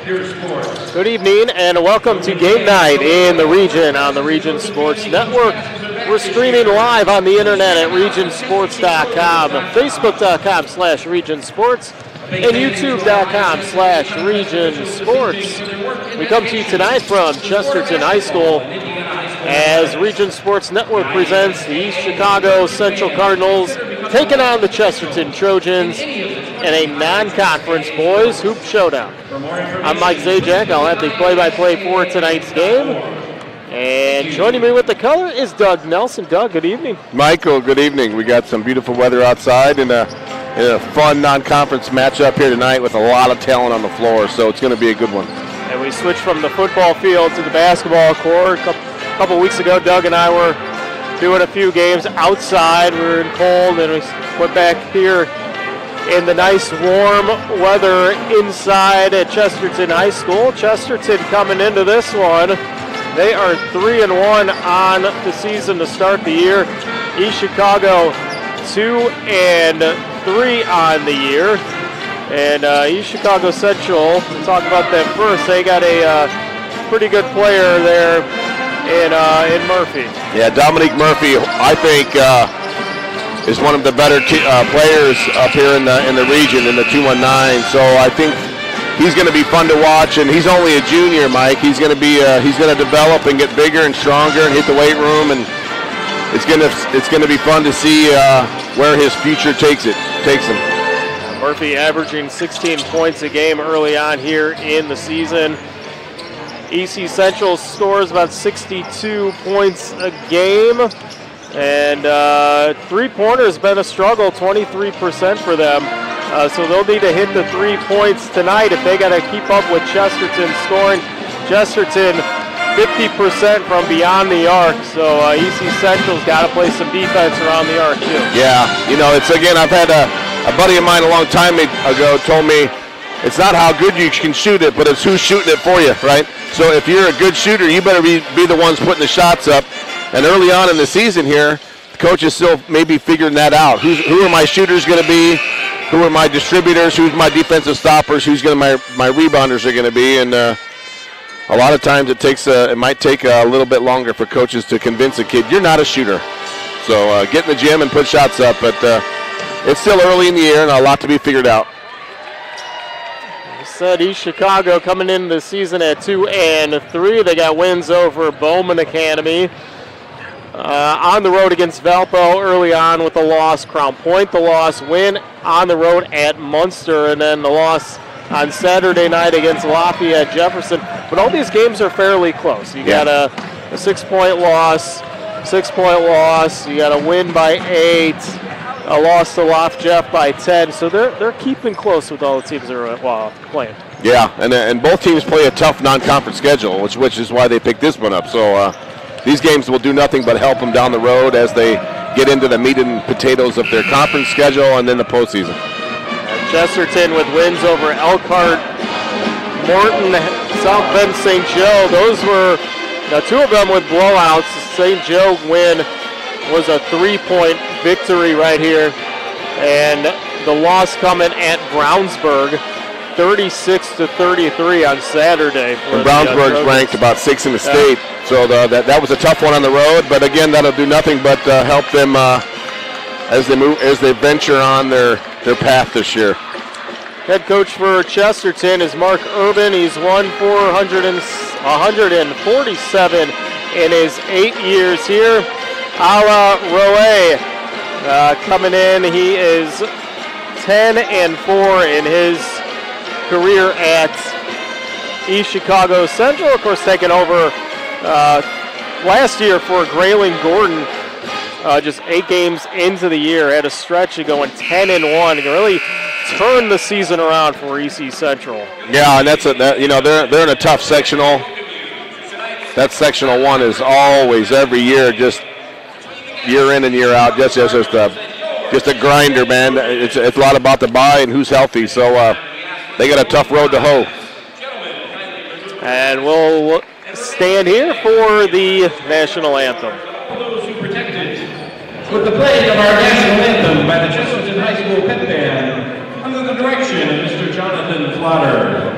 Good evening and welcome to Game Night in the Region on the Region Sports Network. We're streaming live on the internet at regionsports.com, facebook.com/regionsports, and youtube.com/regionsports. We come to you tonight from Chesterton High School as Region Sports Network presents the East Chicago Central Cardinals taking on the Chesterton Trojans in a non-conference boys hoop showdown. I'm Mike Zajac. I'll have the play-by-play for tonight's game. And joining me with the color is Doug Nelson. Doug, good evening. Michael, good evening. We got some beautiful weather outside and a fun non-conference matchup here tonight with a lot of talent on the floor, so it's going to be a good one. And we switched from the football field to the basketball court. A couple weeks ago, Doug and I were doing a few games outside. We were in cold, and we went back here in the nice warm weather inside at Chesterton High School. Chesterton coming into this one, they are 3-1 on the season to start the year. East Chicago 2-3 on the year. And East Chicago Central, we'll talk about that first. They got a pretty good player there in Murphy. Yeah, Dominique Murphy, I think, is one of the better players up here in the region in the 219. So I think he's going to be fun to watch, and he's only a junior, Mike. He's going to be he's going to develop and get bigger and stronger and hit the weight room, and it's going to be fun to see where his future takes him. Murphy averaging 16 points a game early on here in the season. EC Central scores about 62 points a game. And three-pointer has been a struggle, 23% for them. So they'll need to hit the 3 points tonight if they got to keep up with Chesterton scoring. Chesterton, 50% from beyond the arc. So EC Central's got to play some defense around the arc, too. Yeah, it's, again, I've had a buddy of mine a long time ago told me it's not how good you can shoot it, but it's who's shooting it for you, right? So if you're a good shooter, you better be the ones putting the shots up. And early on in the season here, the coach is still maybe figuring that out. Who are my shooters going to be? Who are my distributors? Who's my defensive stoppers? Who's going to my rebounders are going to be? And a lot of times it might take a little bit longer for coaches to convince a kid you're not a shooter. So get in the gym and put shots up. But it's still early in the year and a lot to be figured out. Said East Chicago coming into the season at 2-3. They got wins over Bowman Academy. On the road against Valpo early on with a loss. Crown Point the loss. Win on the road at Munster. And then the loss on Saturday night against Lafayette Jefferson. But all these games are fairly close. You got a 6-point loss. 6-point loss. You got a win by 8. A loss to Laf Jeff by 10, so they're keeping close with all the teams that are playing. Yeah, and both teams play a tough non-conference schedule, which is why they picked this one up. So these games will do nothing but help them down the road as they get into the meat and potatoes of their conference schedule and then the postseason. Chesterton with wins over Elkhart, Morton, South Bend, St. Joe. Those were two of them with blowouts. St. Joe win was a 3-point victory right here, and the loss coming at Brownsburg, 36-33 on Saturday. And Brownsburg's ranked about 6th in the state, so that was a tough one on the road. But again, that'll do nothing but help them as they venture on their path this year. Head coach for Chesterton is Mark Urban. He's won 147 in his 8 years here. Ala Roe coming in. He is 10-4 in his career at East Chicago Central. Of course, taking over last year for Grayling Gordon. Just 8 games into the year, had a stretch of going 10-1. Really turned the season around for EC Central. Yeah, and they're in a tough sectional. That sectional one is always every year just year in and year out, just a grinder, man. It's a lot about the bye and who's healthy. So they got a tough road to hoe. And we'll stand here for the national anthem. With the playing of our national anthem by the Chesterton High School Pep Band under the direction of Mr. Jonathan Flotter.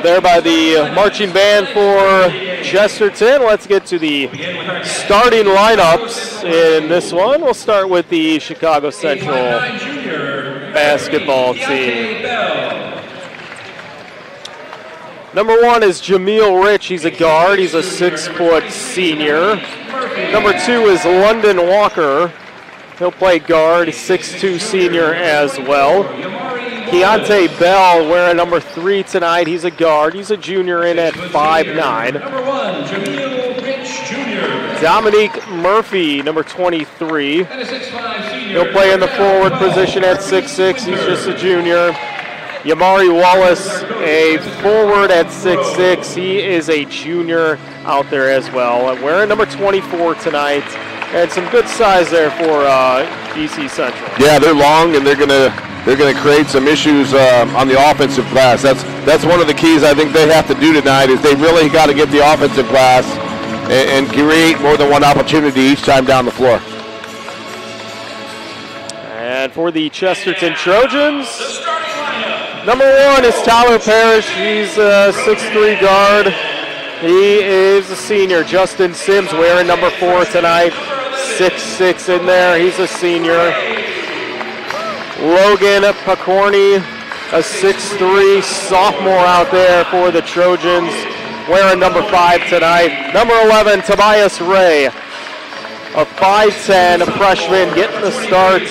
there by the marching band for Chesterton. Let's get to the starting lineups in this one. We'll start with the Chicago Central basketball team. Number 1 is Jameel Rich. He's a guard. He's a 6-foot senior. Number 2 is London Walker. He'll play guard, 6'2" senior as well. Keontae Bell wearing number 3 tonight. He's a guard. He's a junior in at 5'9". Number 1, Jameel Rich Jr. Dominique Murphy, number 23. And a 6'5" senior. He'll play in the forward position at 6'6". He's just a junior. Yamari Wallace, a forward at 6'6". He is a junior out there as well. Wearing number 24 tonight. And some good size there for BC Central. Yeah, they're long, and they're gonna create some issues on the offensive glass. That's one of the keys I think they have to do tonight. Is they really got to get the offensive glass and create more than one opportunity each time down the floor. And for the Chesterton Trojans, number 1 is Tyler Parrish. He's a 6'3" guard. He is a senior. Justin Sims wearing number 4 tonight. 6'6" in there. He's a senior. Logan Pacorni, a 6'3" sophomore out there for the Trojans, wearing number 5 tonight. Number 11, Tobias Ray, a 5'10" freshman, getting the start.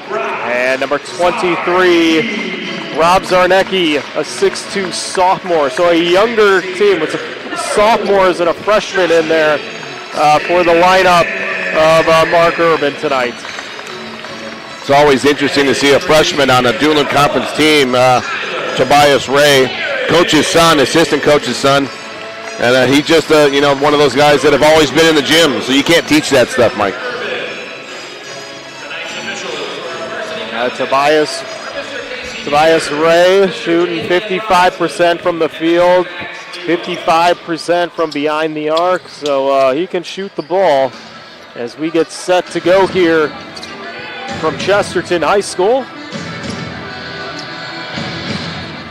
And number 23, Rob Zarnecki, a 6'2" sophomore. So a younger team with sophomores and a freshman in there for the lineup of Mark Urban tonight. It's always interesting to see a freshman on a Doolin Conference team. Tobias Ray, coach's son, assistant coach's son. And he's just one of those guys that have always been in the gym, so you can't teach that stuff, Mike. Tobias Ray shooting 55% from the field, 55% from behind the arc, so he can shoot the ball as we get set to go here from Chesterton High School.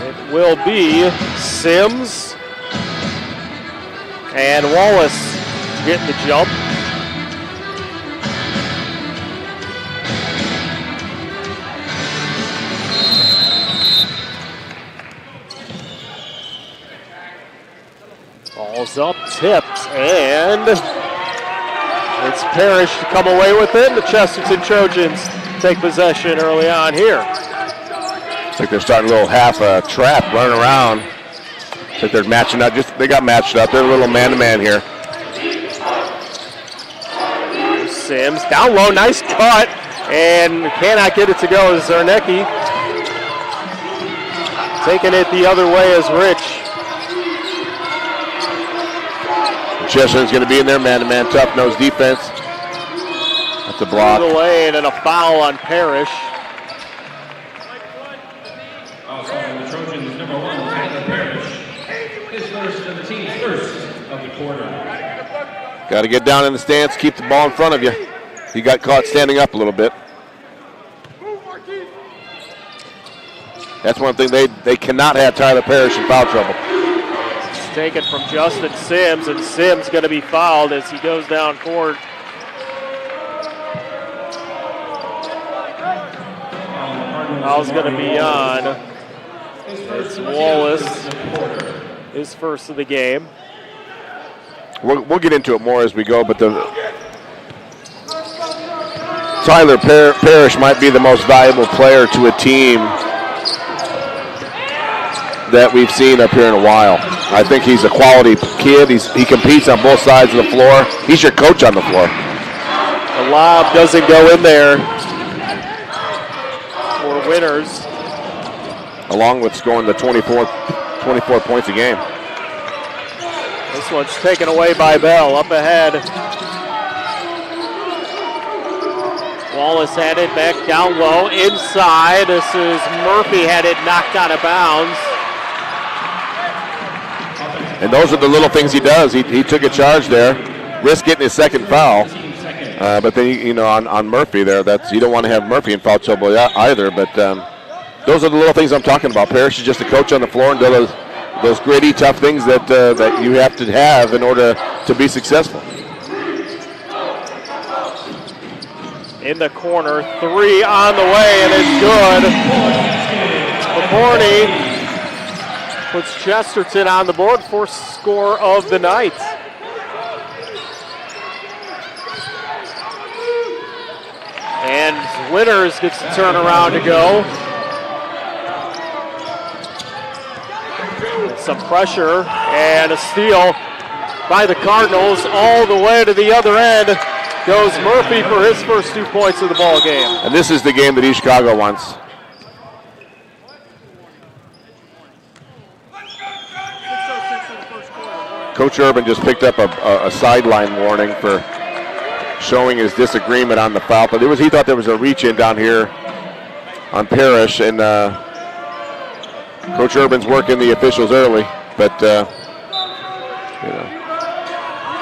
It will be Sims and Wallace getting the jump. Ball's up, tipped, and it's Parrish to come away with it. The Chesterton Trojans take possession early on here. It's like they're starting a little half trap, running around. It's like they're matching up. They got matched up. They're a little man-to-man here. Sims down low, nice cut, and cannot get it to go. Zarnecki taking it the other way as Rich. Chesterton's going to be in there, man-to-man, tough-nosed defense. That's a block. Through the lane and a foul on Parrish. Also on the Trojans, number 1, Tyler Parrish. His first of the team's first of the quarter. Got to get down in the stance, keep the ball in front of you. He got caught standing up a little bit. That's one thing they cannot have Tyler Parrish in foul trouble. Taken from Justin Sims, and Sims going to be fouled as he goes down court. Foul's going to be on. It's Wallace, his first of the game. We'll get into it more as we go, but Tyler Parrish might be the most valuable player to a team that we've seen up here in a while. I think he's a quality kid. He competes on both sides of the floor. He's your coach on the floor. The lob doesn't go in there for winners. Along with scoring the 24 points a game. This one's taken away by Bell. Up ahead. Wallace had it back down low. Inside. This is Murphy, had it knocked out of bounds. And those are the little things he does. He took a charge there, risked getting his second foul. But then, on Murphy there, you don't want to have Murphy in foul trouble either. But those are the little things I'm talking about. Parrish is just a coach on the floor and those gritty, tough things that that you have to have in order to be successful. In the corner, 3 on the way, and it's good. McCorney puts Chesterton on the board for score of the night. And Winters gets to turn around to go. Some pressure and a steal by the Cardinals all the way to the other end. Goes Murphy for his first 2 points of the ball game. And this is the game that East Chicago wants. Coach Urban just picked up a sideline warning for showing his disagreement on the foul. But he thought there was a reach in down here on Parrish, and Coach Urban's working the officials early. But you know,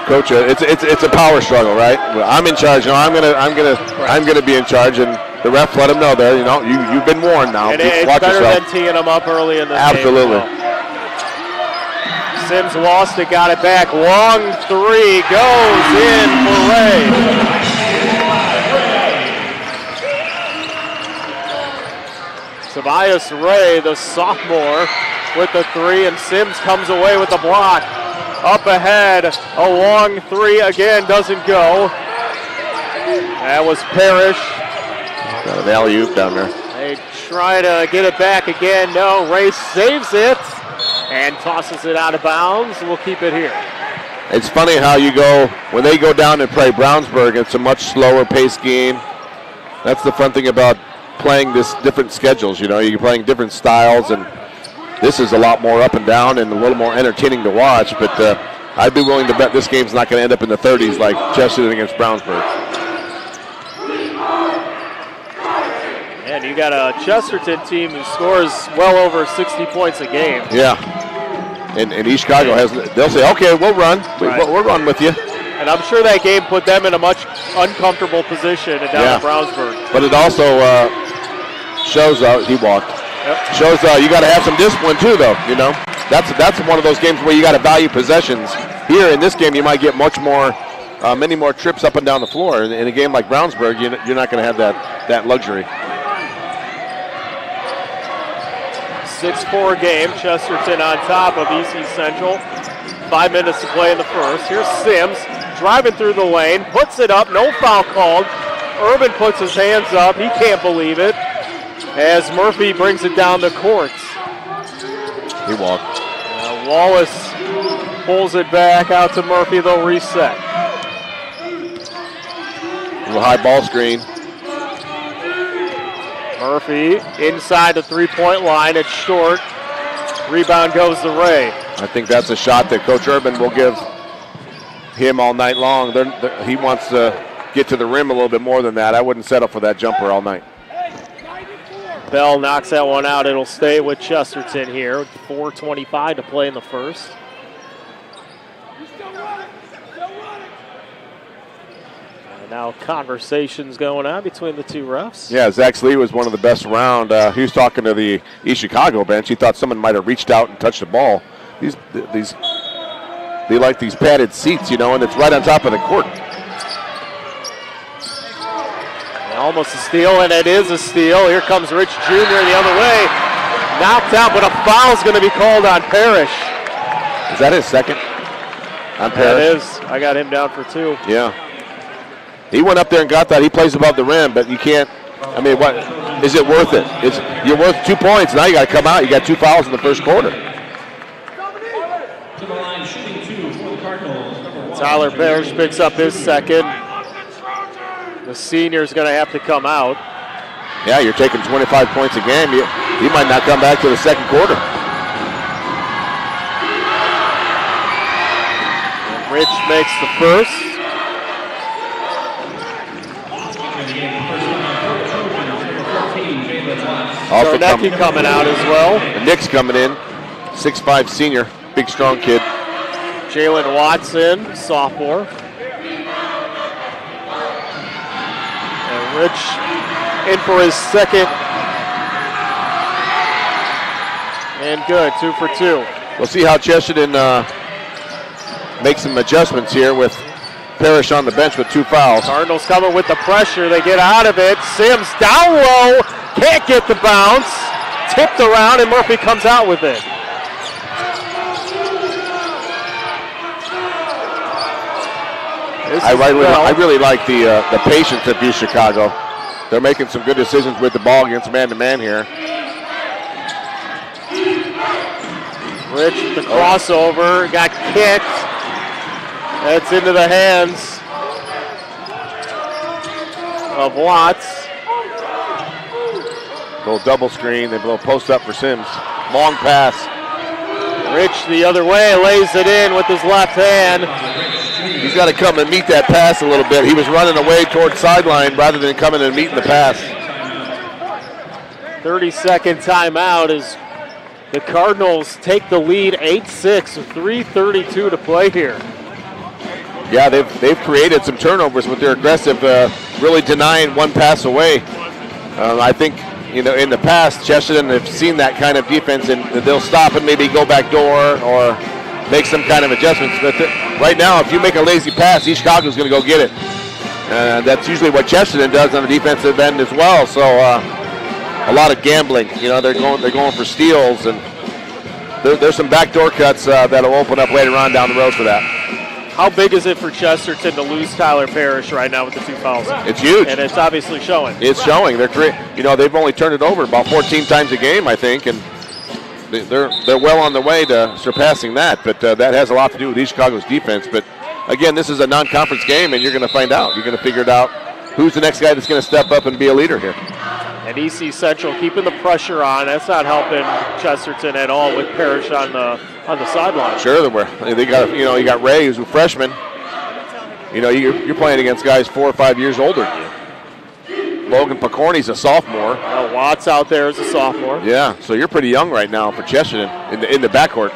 Coach, it's a power struggle, right? I'm in charge. No, I'm gonna be in charge, and the ref let him know there. You know, you've been warned now. And it's watch better yourself. than teeing him up early in the Absolutely. game. Sims lost it, got it back. Long 3 goes in for Ray. Tobias Ray, the sophomore, with the 3, and Sims comes away with the block. Up ahead, a long 3 again, doesn't go. That was Parrish. Got an alley-oop down there. They try to get it back again. No, Ray saves it and tosses it out of bounds. We'll keep it here. It's funny how you go, when they go down and play Brownsburg, it's a much slower paced game. That's the fun thing about playing this different schedules, you know, you're playing different styles, and this is a lot more up and down and a little more entertaining to watch, but I'd be willing to bet this game's not going to end up in the 30s like Chesterton against Brownsburg. And you got a Chesterton team who scores well over 60 points a game. Yeah. And East Chicago they'll say, okay, we'll run. Right. We'll run with you. And I'm sure that game put them in a much uncomfortable position down in Brownsburg. But it also shows, he walked. Yep. Shows you got to have some discipline too, though. You know, that's one of those games where you got to value possessions. Here in this game, you might get much more, many more trips up and down the floor. In a game like Brownsburg, you're not going to have that luxury. 6-4 game. Chesterton on top of EC Central. 5 minutes to play in the first. Here's Sims driving through the lane, puts it up. No foul called. Urban puts his hands up. He can't believe it as Murphy brings it down the court. He walked. Wallace pulls it back out to Murphy. They'll reset. A little high ball screen. Murphy inside the three-point line. It's short. Rebound goes to Ray. I think that's a shot that Coach Urban will give him all night long. He wants to get to the rim a little bit more than that. I wouldn't settle for that jumper all night. Bell knocks that one out. It'll stay with Chesterton here. 4:25 to play in the first. And now conversations going on between the two refs. Yeah, Zach Slee was one of the best around. He was talking to the East Chicago bench. He thought someone might have reached out and touched the ball. They like these padded seats, you know, and it's right on top of the court. Almost a steal, and it is a steal. Here comes Rich Jr. the other way. Knocked out, but a foul's going to be called on Parrish. Is that his second on Parrish? That is. I got him down for 2. Yeah. He went up there and got that. He plays above the rim, but you can't. I mean, what is it worth it? You're worth 2 points. Now you got to come out. You got 2 fouls in the first quarter. To the line, shooting 2 for the Cardinals. Tyler Parrish picks up his second. The senior's going to have to come out. Yeah, you're taking 25 points a game. You might not come back to the second quarter. And Rich makes the first. Also Zarnecki coming out as well. And Nick's coming in, 6'5" senior, big strong kid. Jalen Watson, sophomore. And Rich in for his second. And good, 2 for 2. We'll see how Chesterton makes some adjustments here with Parrish on the bench with 2 fouls. Cardinals coming with the pressure. They get out of it. Sims down low. Can't get the bounce. Tipped around, and Murphy comes out with it. I really like the patience of East Chicago. They're making some good decisions with the ball against man-to-man here. Rich, the crossover, got kicked. That's into the hands of Watts. Little double screen, they blow post up for Sims. Long pass. Rich the other way, lays it in with his left hand. He's got to come and meet that pass a little bit. He was running away towards sideline rather than coming and meeting the pass. 30-second timeout as the Cardinals take the lead 8-6 with 3:32 to play here. Yeah, they've created some turnovers with their aggressive, really denying one pass away. I think, in the past, Chesterton have seen that kind of defense, and they'll stop and maybe go back door or make some kind of adjustments. But right now, if you make a lazy pass, East Chicago's going to go get it. That's usually what Chesterton does on the defensive end as well. So a lot of gambling. They're going for steals, and there's some backdoor cuts that'll open up later on down the road for that. How big is it for Chesterton to lose Tyler Parrish right now with the 2 fouls? It's huge. And it's obviously showing. It's showing. They've only turned it over about 14 times a game, I think, and they're well on the way to surpassing that. But that has a lot to do with East Chicago's defense. But again, this is a non-conference game, and you're going to find out. You're going to figure it out. Who's the next guy that's going to step up and be a leader here? And EC Central keeping the pressure on. That's not helping Chesterton at all with Parrish on the sideline. Sure, they got you got Ray, who's a freshman. You're playing against guys 4 or 5 years older than you. Logan Picorni's a sophomore. Watts out there is a sophomore. Yeah, so you're pretty young right now for Chesterton in the backcourt.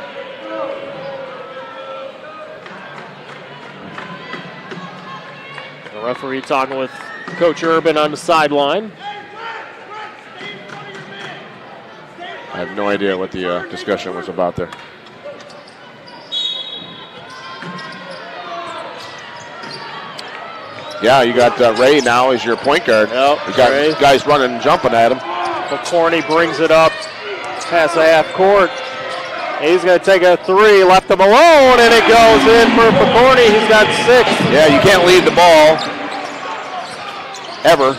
The referee talking with Coach Urban on the sideline. I have no idea what the discussion was about there. Yeah, you got Ray now as your point guard. Yep, you got Ray. Guys running and jumping at him. Picorni brings it up past the half court. He's going to take a 3, left him alone, and it goes in for Picorni. He's got 6. Yeah, you can't leave the ball ever.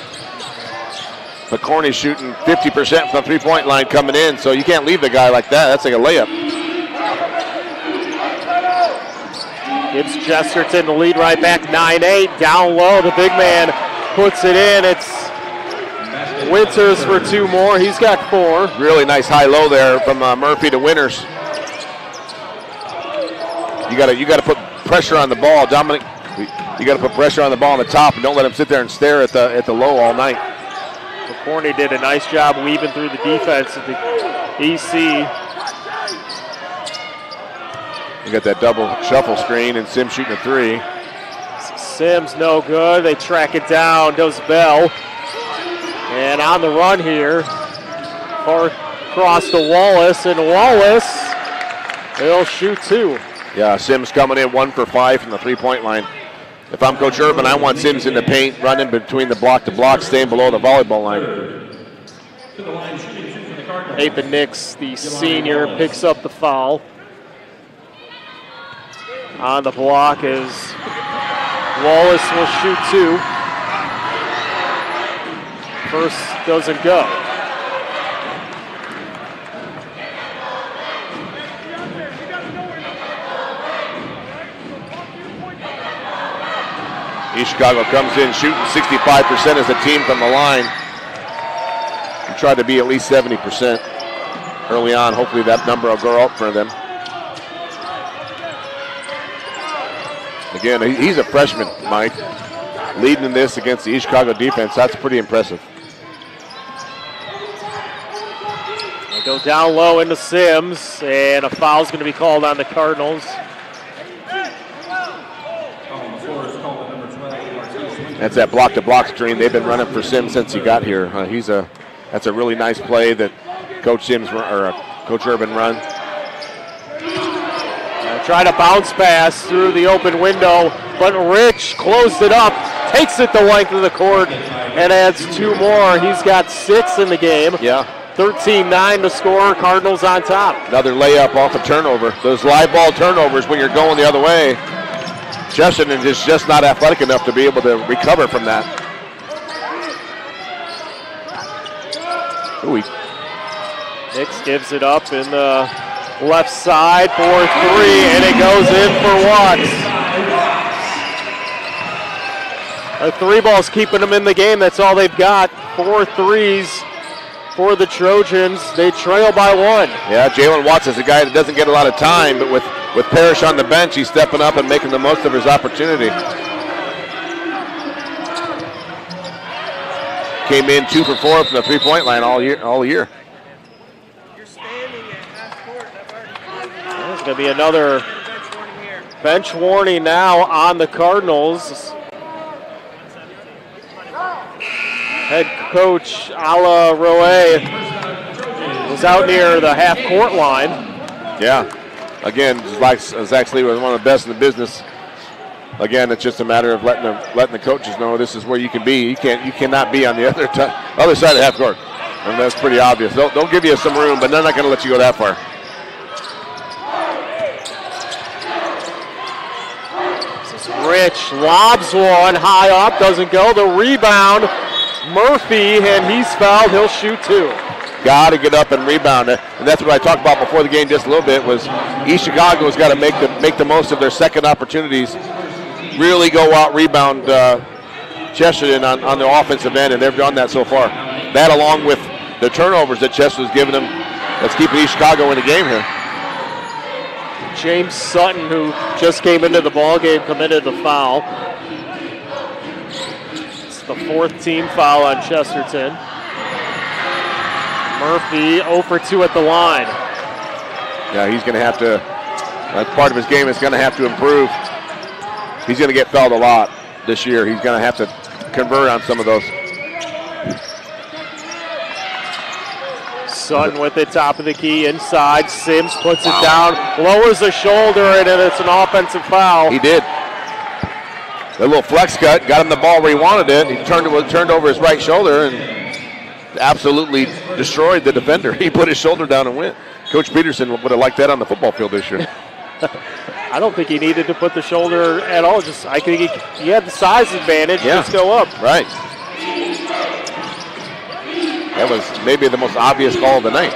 Picorni's shooting 50% from the 3-point line coming in, so you can't leave the guy like that. That's like a layup. Gives Chesterton the lead right back, 9-8. Down low, the big man puts it in. It's Winters for 2 more. He's got 4. Really nice high-low there from Murphy to Winters. You got to put pressure on the ball, Dominic. You got to put pressure on the ball on the top, and don't let him sit there and stare at the low all night. Picorni did a nice job weaving through the defense of the EC. You got that double shuffle screen, and Sims shooting a 3. Sims no good. They track it down. Does Bell. And on the run here, far across to Wallace, and Wallace, they'll shoot 2. Yeah, Sims coming in 1 for 5 from the 3-point line. If I'm Coach Urban, I want Sims in the paint, running between the block to block, staying below the volleyball line. Nathan Nix, the senior, picks up the foul. On the block is Wallace will shoot 2. First doesn't go. East Chicago comes in shooting 65% as a team from the line. We try to be at least 70% early on. Hopefully that number will go up for them. Again, he's a freshman, Mike, leading in this against the East Chicago defense. That's pretty impressive. They go down low into Sims, and a foul's going to be called on the Cardinals. That's that block-to-block screen they've been running for Sims since he got here. That's a really nice play that Coach Urban run. Try to bounce pass through the open window, but Rich closed it up, takes it the length of the court, and adds 2 more. He's got 6 in the game. Yeah. 13-9 to score. Cardinals on top. Another layup off a turnover. Those live ball turnovers when you're going the other way. Chesterton is just not athletic enough to be able to recover from that. Ooh, Nix gives it up in the left side for 3, and it goes in for Watts. A 3 ball's keeping them in the game. That's all they've got. 4 threes for the Trojans. They trail by 1. Yeah, Jalen Watts is a guy that doesn't get a lot of time, but with Parrish on the bench, he's stepping up and making the most of his opportunity. Came in 2 for 4 from the 3-point line all year. There's going to be another bench warning now on the Cardinals. Head coach Ala Roe was out near the half-court line. Yeah. Again, Zach Lee was one of the best in the business. Again, it's just a matter of letting the coaches know this is where you can be. You cannot be on the other side of the half court, and that's pretty obvious. They'll give you some room, but they're not going to let you go that far. Rich lobs one high up, doesn't go. The rebound, Murphy, and he's fouled. He'll shoot 2. Got to get up and rebound it, and that's what I talked about before the game just a little bit. Was East Chicago's got to make the most of their second opportunities. Really go out, rebound Chesterton on the offensive end, and they've done that so far. That, along with the turnovers that Chesterton's given them, that's keeping East Chicago in the game here. James Sutton, who just came into the ball game, committed the foul. It's the 4th team foul on Chesterton. Murphy 0 for 2 at the line. Yeah, he's going to have to. That's part of his game. Is going to have to improve. He's going to get fouled a lot this year. He's going to have to convert on some of those. Sutton with it, top of the key, inside. Sims puts it down, lowers the shoulder, and then it's an offensive foul. He did. A little flex cut, got him the ball where he wanted it. He turned over his right shoulder and absolutely destroyed the defender. He put his shoulder down and went. Coach Peterson would have liked that on the football field this year. I don't think he needed to put the shoulder at all. I think he had the size advantage. Yeah. Just go up. Right. That was maybe the most obvious call of the night.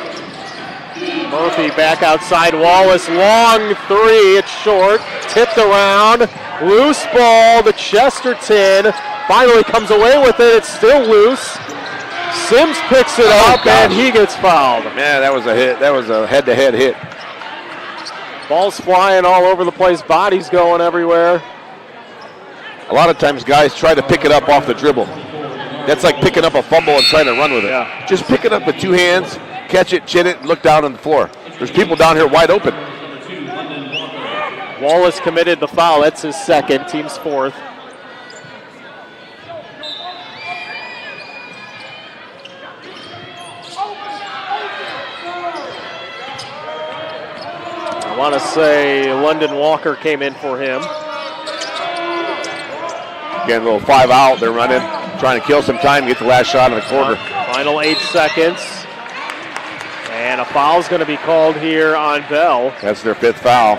Murphy back outside Wallace. Long 3. It's short. Tipped around. Loose ball to Chesterton. Finally comes away with it. It's still loose. Sims picks it up, and he gets fouled. Man, that was a hit. That was a head-to-head hit. Ball's flying all over the place. Bodies going everywhere. A lot of times guys try to pick it up off the dribble. That's like picking up a fumble and trying to run with it. Yeah. Just pick it up with 2 hands, catch it, chin it, and look down on the floor. There's people down here wide open. Wallace committed the foul. That's his 2nd, team's 4th. I want to say London Walker came in for him. Again, a little 5 out. They're running, trying to kill some time, get the last shot in the quarter. Final 8 seconds. And a foul's going to be called here on Bell. That's their 5th foul.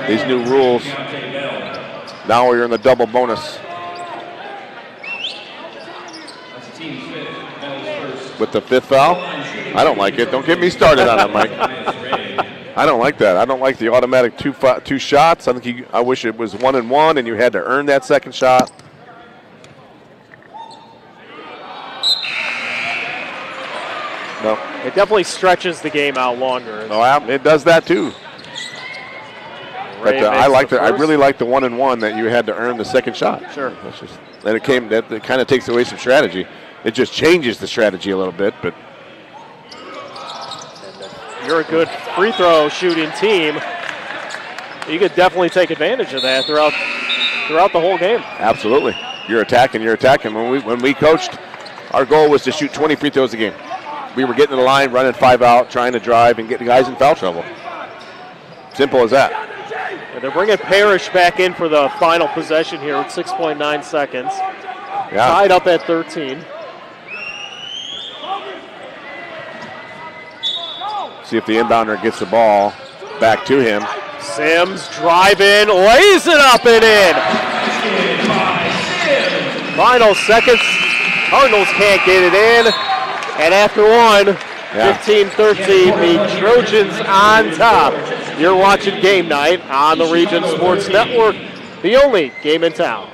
These new rules. Now we're in the double bonus. With the 5th foul? I don't like it. Don't get me started on it, Mike. I don't like that. I don't like the automatic two shots. I wish it was 1 and 1 and you had to earn that 2nd shot. No. It definitely stretches the game out longer. Oh, it does that too. But I really like the 1 and 1 that you had to earn the 2nd shot. Sure. It kind of takes away some strategy. It just changes the strategy a little bit, but you're a good free throw shooting team. You could definitely take advantage of that throughout the whole game. Absolutely. You're attacking. When we coached, our goal was to shoot 20 free throws a game. We were getting to the line, running 5 out, trying to drive, and get the guys in foul trouble. Simple as that. And they're bringing Parrish back in for the final possession here with 6.9 seconds. Yeah. Tied up at 13. See if the inbounder gets the ball back to him. Sims driving, lays it up and in. Final seconds. Cardinals can't get it in. And after one, 15-13, the Trojans on top. You're watching Game Night on the Region Sports Network, the only game in town.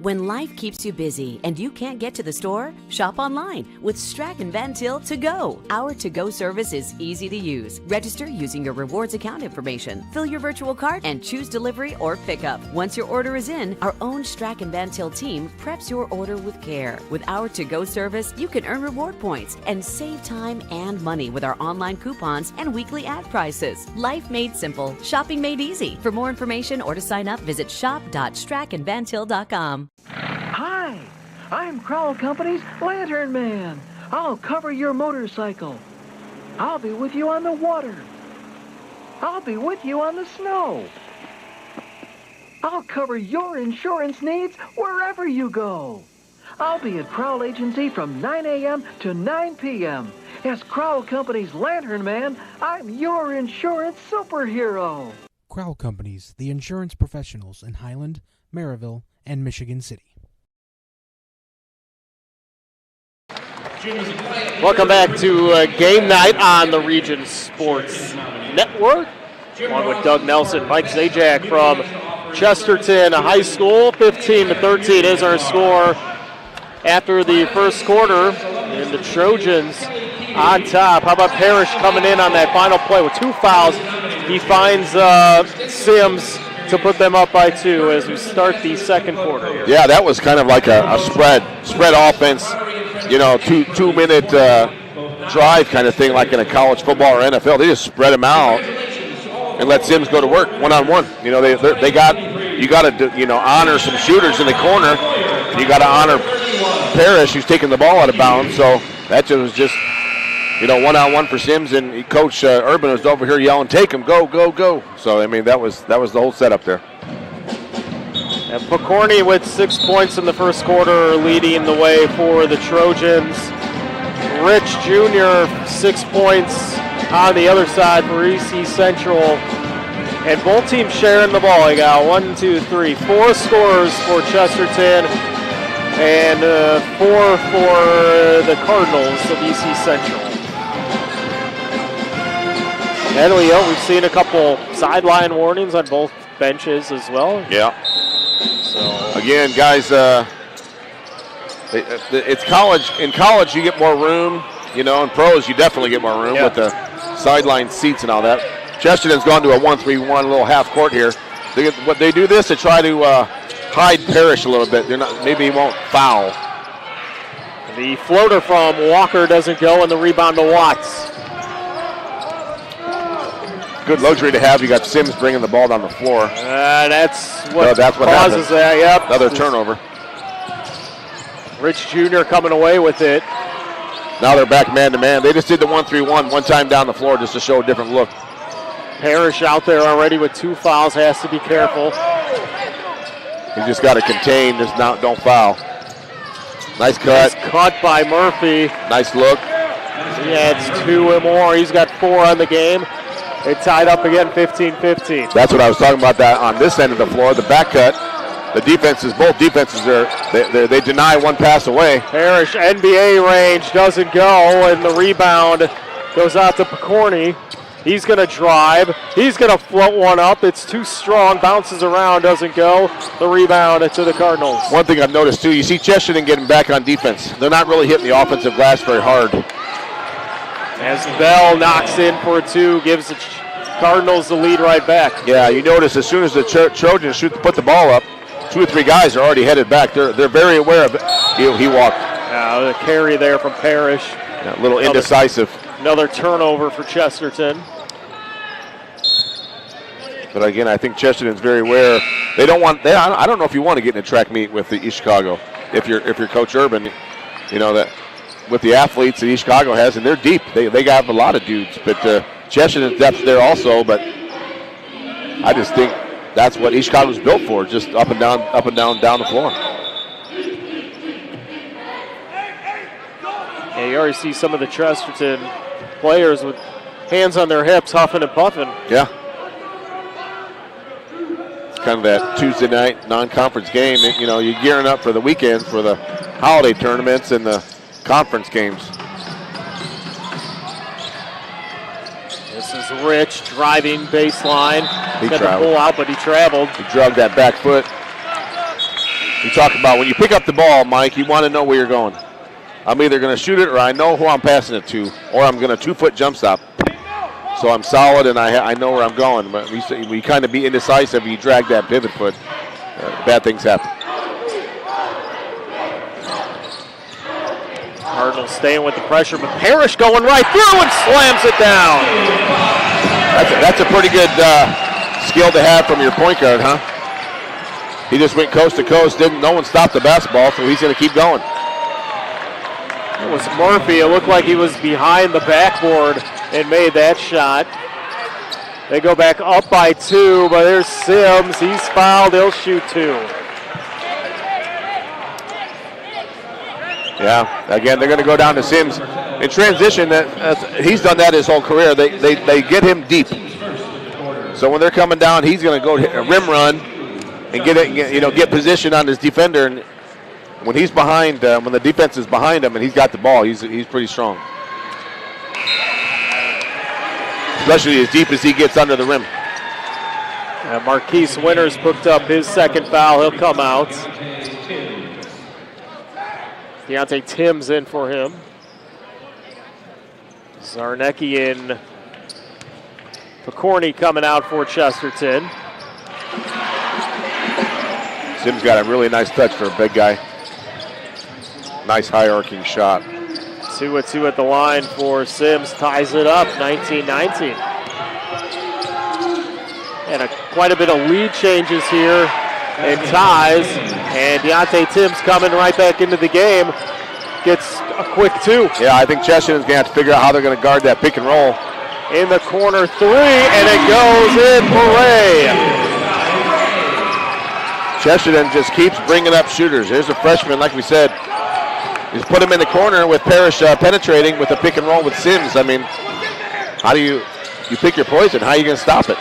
When life keeps you busy and you can't get to the store, shop online with Strack & Van Til To Go. Our to-go service is easy to use. Register using your rewards account information, fill your virtual cart, and choose delivery or pickup. Once your order is in, our own Strack & Van Til team preps your order with care. With our to-go service, you can earn reward points and save time and money with our online coupons and weekly ad prices. Life made simple, shopping made easy. For more information or to sign up, visit shop.strackandvantil.com. Hi, I'm Crowell Company's Lantern Man. I'll cover your motorcycle. I'll be with you on the water. I'll be with you on the snow. I'll cover your insurance needs wherever you go. I'll be at Crowell Agency from 9 a.m. to 9 p.m. As Crowell Company's Lantern Man, I'm your insurance superhero. Crowell Companies, the insurance professionals in Highland, Maryville, and Michigan City. Welcome back to Game Night on the Region Sports Network. Along with Doug Nelson, Mike Zajac from Chesterton High School. 15-13 is our score after the first quarter. And the Trojans on top. How about Parrish coming in on that final play with 2 fouls? He finds Sims to put them up by 2 as we start the second quarter here. Yeah, that was kind of like a spread offense, you know, two-minute drive kind of thing like in a college football or NFL. They just spread them out and let Sims go to work one-on-one. You know, you got to, you know, honor some shooters in the corner. And you got to honor Parrish, who's taking the ball out of bounds. So that was just, you know, one-on-one for Sims, and Coach Urban was over here yelling, "Take him, go, go, go!" So I mean, that was the whole setup there. And Picorni with 6 points in the first quarter, leading the way for the Trojans. Rich Jr. 6 points on the other side for EC Central, and both teams sharing the ball. You got 4 scorers for Chesterton, and 4 for the Cardinals of EC Central. And we've seen a couple sideline warnings on both benches as well. Yeah. So again, guys, it's college. In college, you get more room. You know, in pros, you definitely get more room with the sideline seats and all that. Chesterton's gone to a 1-3-1, little half court here. They do this to try to hide Parrish a little bit. Maybe he won't foul. The floater from Walker doesn't go, and the rebound to Watts. Good luxury to have. You got Sims bringing the ball down the floor. That's what causes happens. that. Yep. Another turnover. Rich Jr. coming away with it. Now they're back man-to-man. They just did the 1-3-1 one time down the floor just to show a different look. Parrish out there already with 2 fouls. Has to be careful. You just got to contain. Just don't foul. Nice cut. Nice cut by Murphy. Nice look. He adds 2 or more. He's got 4 on the game. It tied up again, 15-15. That's what I was talking about. That on this end of the floor, the back cut. The defenses, both defenses, they deny one pass away. Parrish, NBA range, doesn't go, and the rebound goes out to Picorni. He's going to drive. He's going to float one up. It's too strong. Bounces around, doesn't go. The rebound to the Cardinals. One thing I've noticed, too, you see Chesterton getting back on defense. They're not really hitting the offensive glass very hard. As Bell knocks in for 2, gives the Cardinals the lead right back. Yeah, you notice as soon as the Trojans put the ball up, 2 or 3 guys are already headed back. They're very aware of it. He walked. The carry there from Parrish. Yeah, a little indecisive. Another turnover for Chesterton. But again, I think Chesterton's very aware. They don't want. I don't know if you want to get in a track meet with the East Chicago. If you're Coach Urban, you know that with the athletes that East Chicago has, and they're deep. They got a lot of dudes. But Chesterton's depth there also, but I just think that's what East Chicago's built for, just up and down, down the floor. Yeah, you already see some of the Chesterton players with hands on their hips, huffing and puffing. Yeah. It's kind of that Tuesday night non-conference game. You know, you're gearing up for the weekends for the holiday tournaments and the conference games. This is Rich driving baseline. He got traveled. the pull out, but he traveled. He drugged that back foot. You talk about when you pick up the ball, Mike, you want to know where you're going. I'm either going to shoot it or I know who I'm passing it to, or I'm going to 2-foot jump stop. So I'm solid and I know where I'm going. But we kind of be indecisive. You drag that pivot foot, bad things happen. Cardinals staying with the pressure, but Parrish going right through and slams it down. That's a pretty good skill to have from your point guard, huh? He just went coast to coast. No one stopped the basketball, so he's going to keep going. It was Murphy. It looked like he was behind the backboard and made that shot. They go back up by 2, but there's Sims. He's fouled. He'll shoot 2. Yeah, again, they're going to go down to Sims. In transition, he's done that his whole career. They get him deep. So when they're coming down, he's going to go hit a rim run and get position on his defender. And when he's behind, when the defense is behind him and he's got the ball, he's pretty strong. Especially as deep as he gets under the rim. Marquise Winters picked up his second foul. He'll come out. Deontay Timms in for him. Zarnecki in. Picorni coming out for Chesterton. Sims got a really nice touch for a big guy. Nice high arcing shot. 2-2 at the line for Sims. Ties it up, 19-19. And quite a bit of lead changes here and ties. And Deontay Timms coming right back into the game. Gets a quick 2. Yeah, I think Chesterton's going to have to figure out how they're going to guard that pick and roll. In the corner 3, and it goes in for Ray. Chesterton just keeps bringing up shooters. Here's a freshman, like we said. Just put him in the corner with Parrish penetrating with a pick and roll with Sims. I mean, how do you pick your poison? How are you going to stop it?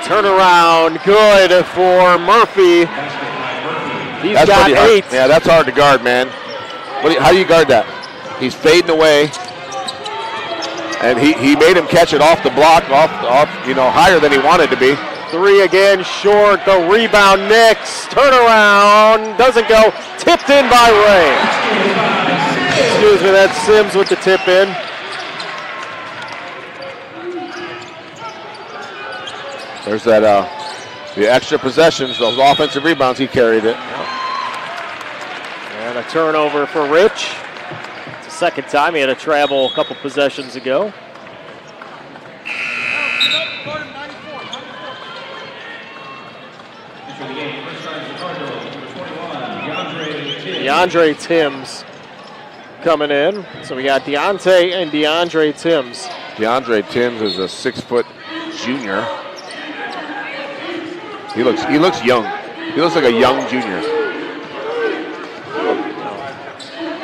Turnaround, good for Murphy. He's got 8. Yeah, that's hard to guard, man. How do you guard that? He's fading away, and he made him catch it off the block, off higher than he wanted to be. 3 again, short. The rebound, Nix. Turnaround, doesn't go. Tipped in by Ray. Excuse me, that's Sims with the tip in. There's that the extra possessions, those offensive rebounds. He carried it. And a turnover for Rich. It's the second time he had to travel a couple possessions ago. DeAndre Timms coming in. So we got Deontay and DeAndre Timms. DeAndre Timms is a 6-foot junior. He looks young. He looks like a young junior.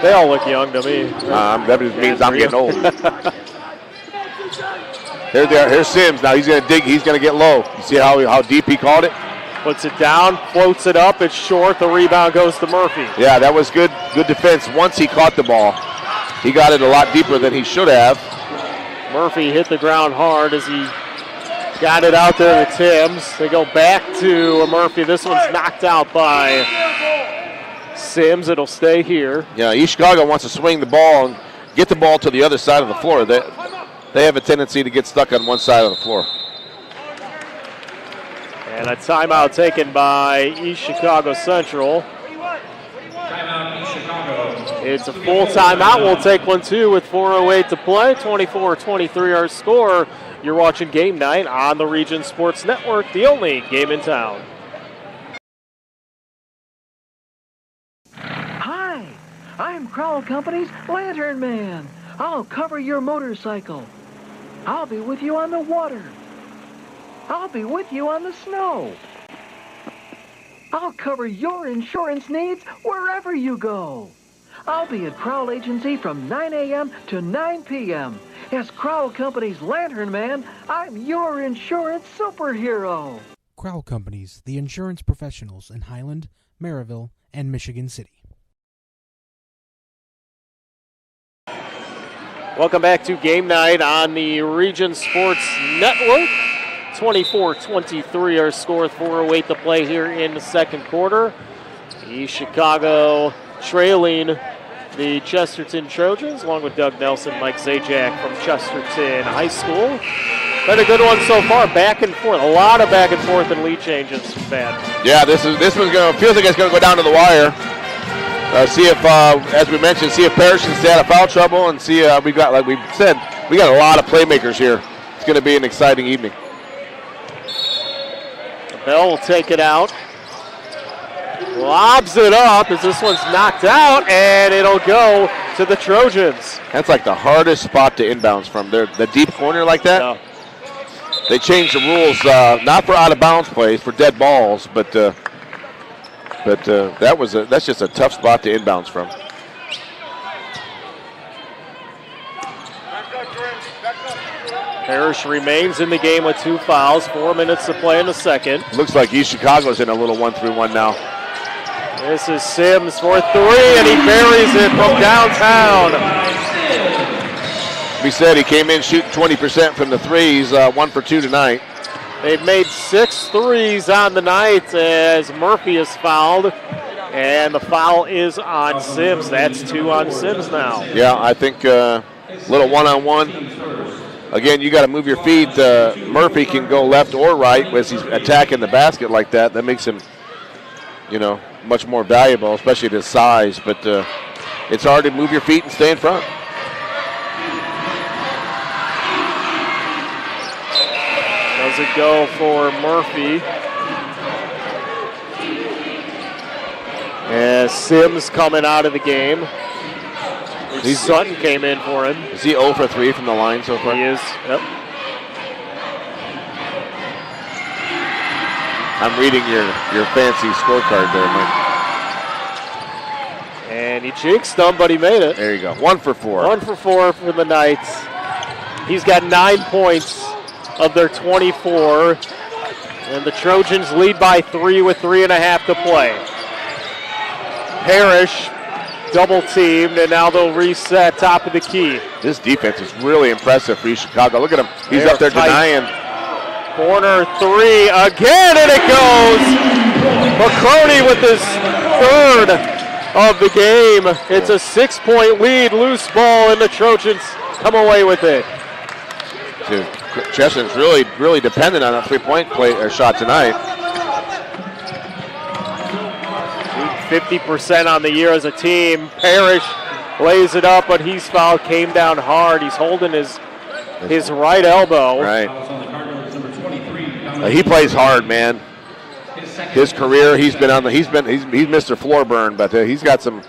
They all look young to me. That means I'm getting old. Here's Sims. Now he's going to dig. He's going to get low. You see how deep he called it? Puts it down, floats it up. It's short. The rebound goes to Murphy. Yeah, that was good defense. Once he caught the ball, he got it a lot deeper than he should have. Murphy hit the ground hard as he got it out there to Timms. They go back to Murphy. This one's knocked out by Sims. It'll stay here. Yeah, East Chicago wants to swing the ball and get the ball to the other side of the floor. They have a tendency to get stuck on one side of the floor. And a timeout taken by East Chicago Central. Timeout, East Chicago. It's a full timeout. We'll take one too with 4:08 to play. 24-23 our score. You're watching Game Night on the Region Sports Network, the only game in town. Hi, I'm Crowell Company's Lantern Man. I'll cover your motorcycle. I'll be with you on the water. I'll be with you on the snow. I'll cover your insurance needs wherever you go. I'll be at Crowell Agency from 9 a.m. to 9 p.m. As Crowell Company's Lantern Man, I'm your insurance superhero. Crowell Companies, the insurance professionals in Highland, Maryville, and Michigan City. Welcome back to game night on the Region Sports Network. 24-23 our score, 4:08 to play here in the second quarter. East Chicago trailing the Chesterton Trojans, along with Doug Nelson, Mike Zajac from Chesterton High School. Been a good one so far, back and forth. A lot of back and forth and lead changes. Bad. Yeah, this one's feels like it's going to go down to the wire. See if, as we mentioned, see if Parrish can stay out of foul trouble, and see we got, like we said, we got a lot of playmakers here. It's going to be an exciting evening. Bell will take it out. Lobs it up as this one's knocked out, and it'll go to the Trojans. That's like the hardest spot to inbounds from. The deep corner like that. Yeah. They changed the rules, not for out of bounds plays, for dead balls, but that's just a tough spot to inbounds from. Parrish remains in the game with 2 fouls, 4 minutes to play in the second. Looks like East Chicago's in a little 1-3-1 now. This is Sims for 3, and he buries it from downtown. We said he came in shooting 20% from the threes, 1 for 2 tonight. They've made 6 threes on the night as Murphy is fouled, and the foul is on Sims. That's 2 on Sims now. Yeah, I think little one-on-one. Again, you got to move your feet. Murphy can go left or right as he's attacking the basket like that. That makes him, much more valuable, especially at his size. But it's hard to move your feet and stay in front. Does it go for Murphy? As Sims coming out of the game. Sutton came in for him. Is he 0 for 3 from the line so far? He is, yep. I'm reading your fancy scorecard there, Mike. And he jinxed them, but he made it. There you go. 1 for 4. 1 for 4 for the Knights. He's got 9 points of their 24. And the Trojans lead by 3 with 3.5 to play. Parrish double teamed, and now they'll reset top of the key. This defense is really impressive for East Chicago. Look at him. He's up there denying. Corner 3 again, and it goes. McCroney with his 3rd of the game. It's a 6-point lead, loose ball, and the Trojans come away with it. Dude, Chesterton's really dependent on a 3-point shot tonight. 50% on the year as a team. Parrish lays it up, but he's fouled, came down hard. He's holding his right elbow. Right. He plays hard, man. His career, he's Mr. Floor Burn, but he's got some.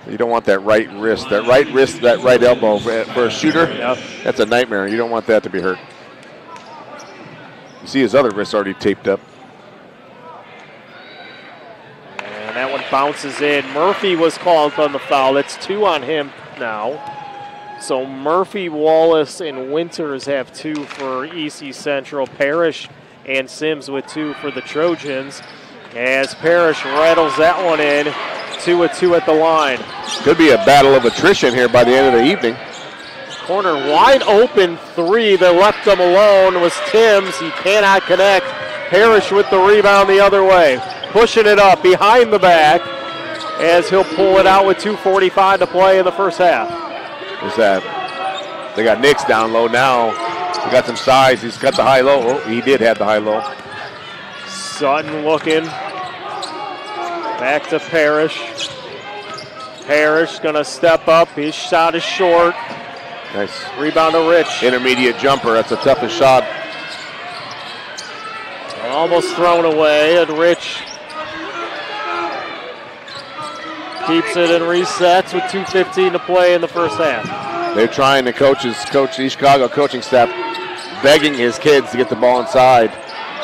You don't want that right wrist, that right elbow for a shooter. Yep. That's a nightmare. You don't want that to be hurt. You see his other wrist already taped up. And that one bounces in. Murphy was called on the foul. That's 2 on him now. So Murphy, Wallace, and Winters have 2 for EC Central. Parrish and Sims with 2 for the Trojans. As Parrish rattles that one in, 2-2 at the line. Could be a battle of attrition here by the end of the evening. Corner wide open 3 that left them alone was Timms. He cannot connect. Parrish with the rebound the other way. Pushing it up behind the back as he'll pull it out with 2:45 to play in the first half. Is that? They got Nix down low now. He got some size. He's got the high-low. Oh, he did have the high-low. Sutton looking. Back to Parrish. Parrish going to step up. His shot is short. Nice. Rebound to Rich. Intermediate jumper. That's the toughest shot. Almost thrown away, and Rich keeps it and resets with 2:15 to play in the first half. They're trying to coach the East Chicago coaching staff, begging his kids to get the ball inside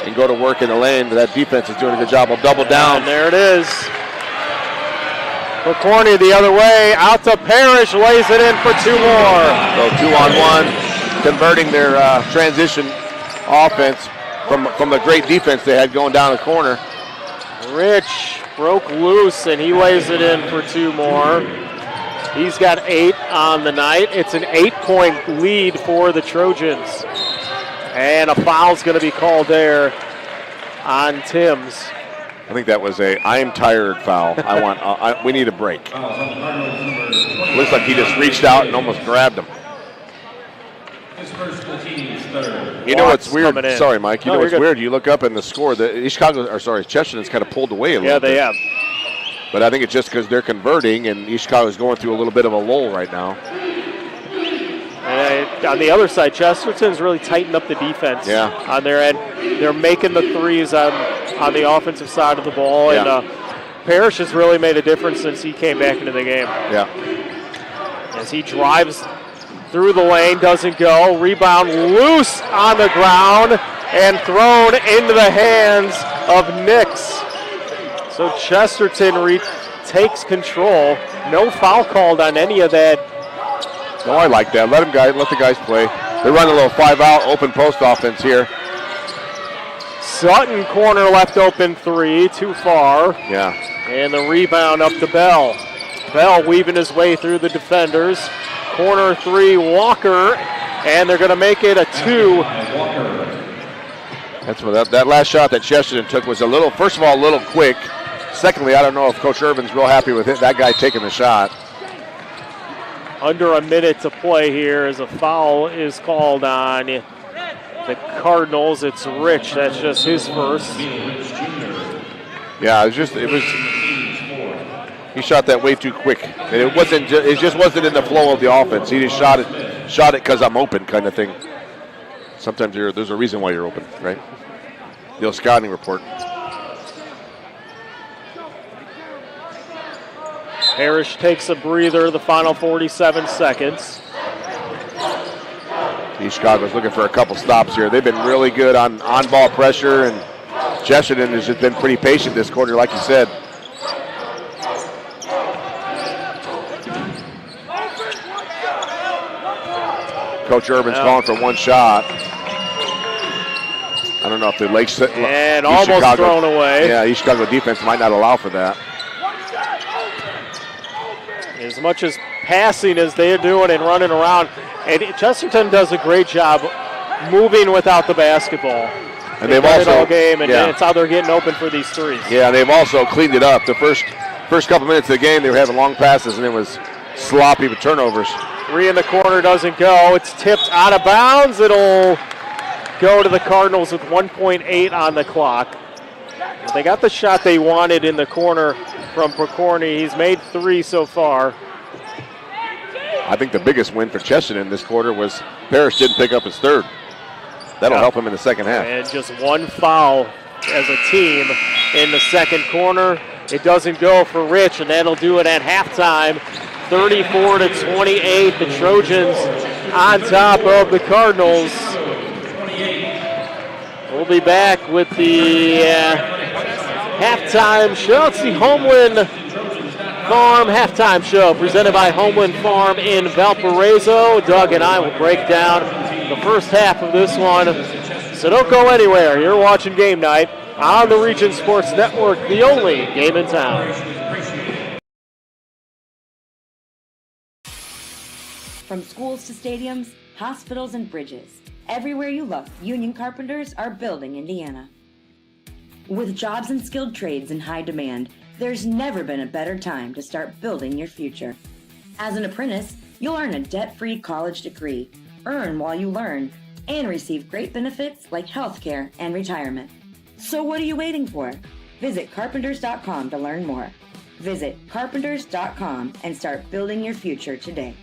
and go to work in the lane. But that defense is doing a good job. Will double down. And there it is. McCorney the other way, out to Parrish, lays it in for 2 more. So 2-on-1, converting their transition offense from the great defense they had going down the corner. Rich broke loose, and he lays it in for 2 more. He's got 8 on the night. It's an 8-point lead for the Trojans. And a foul's going to be called there on Timms. I think that was a I'm tired foul. We need a break. Looks like he just reached out and almost grabbed him. You know what's weird? Sorry, Mike. You know what's weird? You look up in the score. Chesterton's kind of pulled away a little bit. Yeah, they have. But I think it's just because they're converting, and East Chicago's going through a little bit of a lull right now. And on the other side, Chesterton's really tightened up the defense on their end. They're making the threes on the offensive side of the ball, and Parrish has really made a difference since he came back into the game. Yeah. As he drives through the lane, doesn't go. Rebound loose on the ground and thrown into the hands of Nix. So Chesterton takes control. No foul called on any of that. No, I like that. Let the guys play. They run a little 5-out open post offense here. Sutton corner left open 3, too far. Yeah. And the rebound up to Bell. Bell weaving his way through the defenders. Corner 3, Walker, and they're going to make it a 2. That's what that last shot that Chesterton took was first of all, a little quick. Secondly, I don't know if Coach Irvin's real happy with that guy taking the shot. Under a minute to play here as a foul is called on the Cardinals. It's Rich. That's just his first. Yeah, he shot that way too quick. And it just wasn't in the flow of the offense. He just shot it because I'm open kind of thing. Sometimes there's a reason why you're open, right? The old scouting report. Parrish takes a breather the final 47 seconds. East Chicago's looking for a couple stops here. They've been really good on ball pressure, and Chesterton has just been pretty patient this quarter, like you said. Coach Irvin's calling for one shot. I don't know if the Lakes and almost Chicago, thrown away. Yeah, East Chicago defense might not allow for that. As much as passing as they're doing and running around, and Chesterton does a great job moving without the basketball. And they've also all game, and it's how they're getting open for these threes. Yeah, they've also cleaned it up. The first couple minutes of the game, they were having long passes, and it was sloppy with turnovers. 3 in the corner doesn't go. It's tipped out of bounds. It'll go to the Cardinals with 1.8 on the clock. They got the shot they wanted in the corner from Pokorny. He's made 3 so far. I think the biggest win for Chesterton this quarter was Parrish didn't pick up his third. That'll help him in the second half. And just one foul as a team in the second corner. It doesn't go for Rich, and that'll do it at halftime. 34-28, the Trojans on top of the Cardinals. We'll be back with the halftime show. It's the Homeland Farm halftime show presented by Homeland Farm in Valparaiso. Doug and I will break down the first half of this one. So don't go anywhere. You're watching Game Night on the Region Sports Network, the only game in town. From schools to stadiums, hospitals and bridges, everywhere you look, union carpenters are building Indiana. With jobs and skilled trades in high demand, there's never been a better time to start building your future. As an apprentice, you'll earn a debt-free college degree, earn while you learn, and receive great benefits like healthcare and retirement. So what are you waiting for? Visit carpenters.com to learn more. Visit carpenters.com and start building your future today.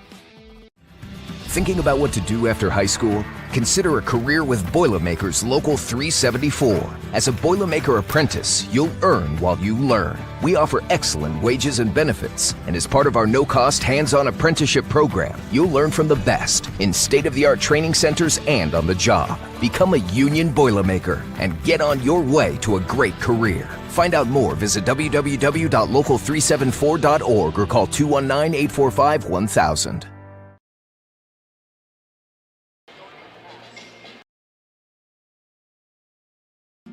Thinking about what to do after high school? Consider a career with Boilermakers Local 374. As a Boilermaker apprentice, you'll earn while you learn. We offer excellent wages and benefits, and as part of our no-cost hands-on apprenticeship program, you'll learn from the best in state-of-the-art training centers and on the job. Become a union Boilermaker and get on your way to a great career. Find out more, visit www.local374.org or call 219-845-1000.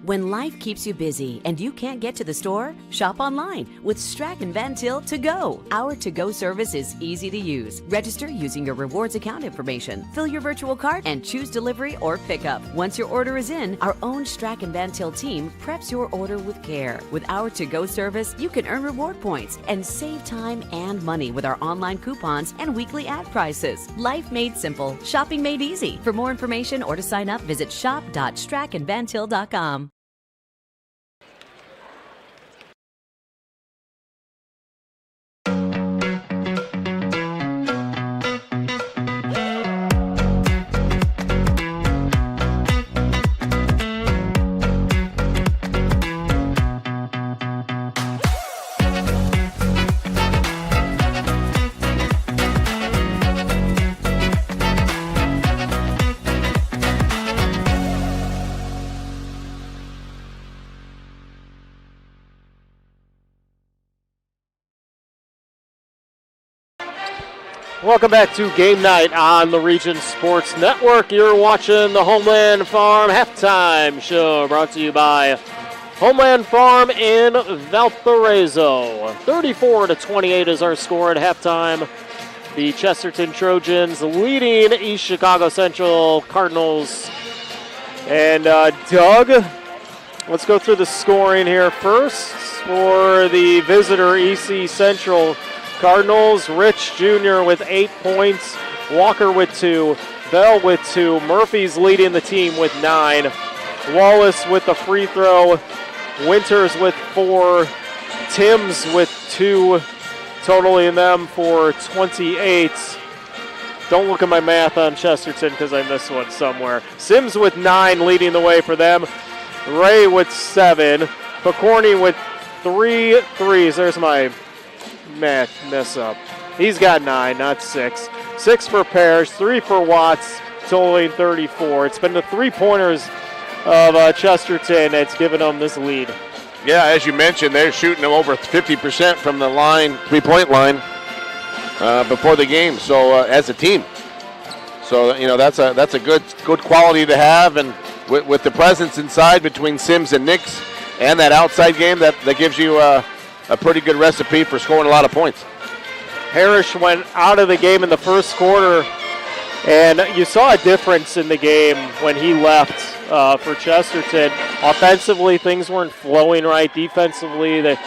When life keeps you busy and you can't get to the store, shop online with Strachan Van Til To Go. Our to-go service is easy to use. Register using your rewards account information, fill your virtual cart, and choose delivery or pickup. Once your order is in, our own Strachan Van Til team preps your order with care. With our to-go service, you can earn reward points and save time and money with our online coupons and weekly ad prices. Life made simple, shopping made easy. For more information or to sign up, visit shop.strachanvantil.com. Welcome back to Game Night on the Region Sports Network. You're watching the Homeland Farm Halftime Show, brought to you by Homeland Farm in Valparaiso. 34-28 is our score at halftime. The Chesterton Trojans leading East Chicago Central Cardinals. And Doug, let's go through the scoring here first. For the visitor EC Central Cardinals, Rich Jr. with 8 points, Walker with 2, Bell with 2, Murphy's leading the team with 9, Wallace with the free throw, Winters with 4, Timms with 2, totaling them for 28. Don't look at my math on Chesterton because I missed one somewhere. Sims with 9 leading the way for them, Ray with 7, Picorni with 3 threes. There's my mess up. He's got 9, not 6. 6 for Parrish, 3 for Watts, totaling 34. It's been the three-pointers of Chesterton that's given them this lead. Yeah, as you mentioned, they're shooting them over 50% from the line, three-point line, before the game. So as a team, so that's a good quality to have, and with the presence inside between Sims and Nix, and that outside game, that gives you a pretty good recipe for scoring a lot of points. Parrish went out of the game in the first quarter, and you saw a difference in the game when he left for Chesterton. Offensively, things weren't flowing right. Defensively, the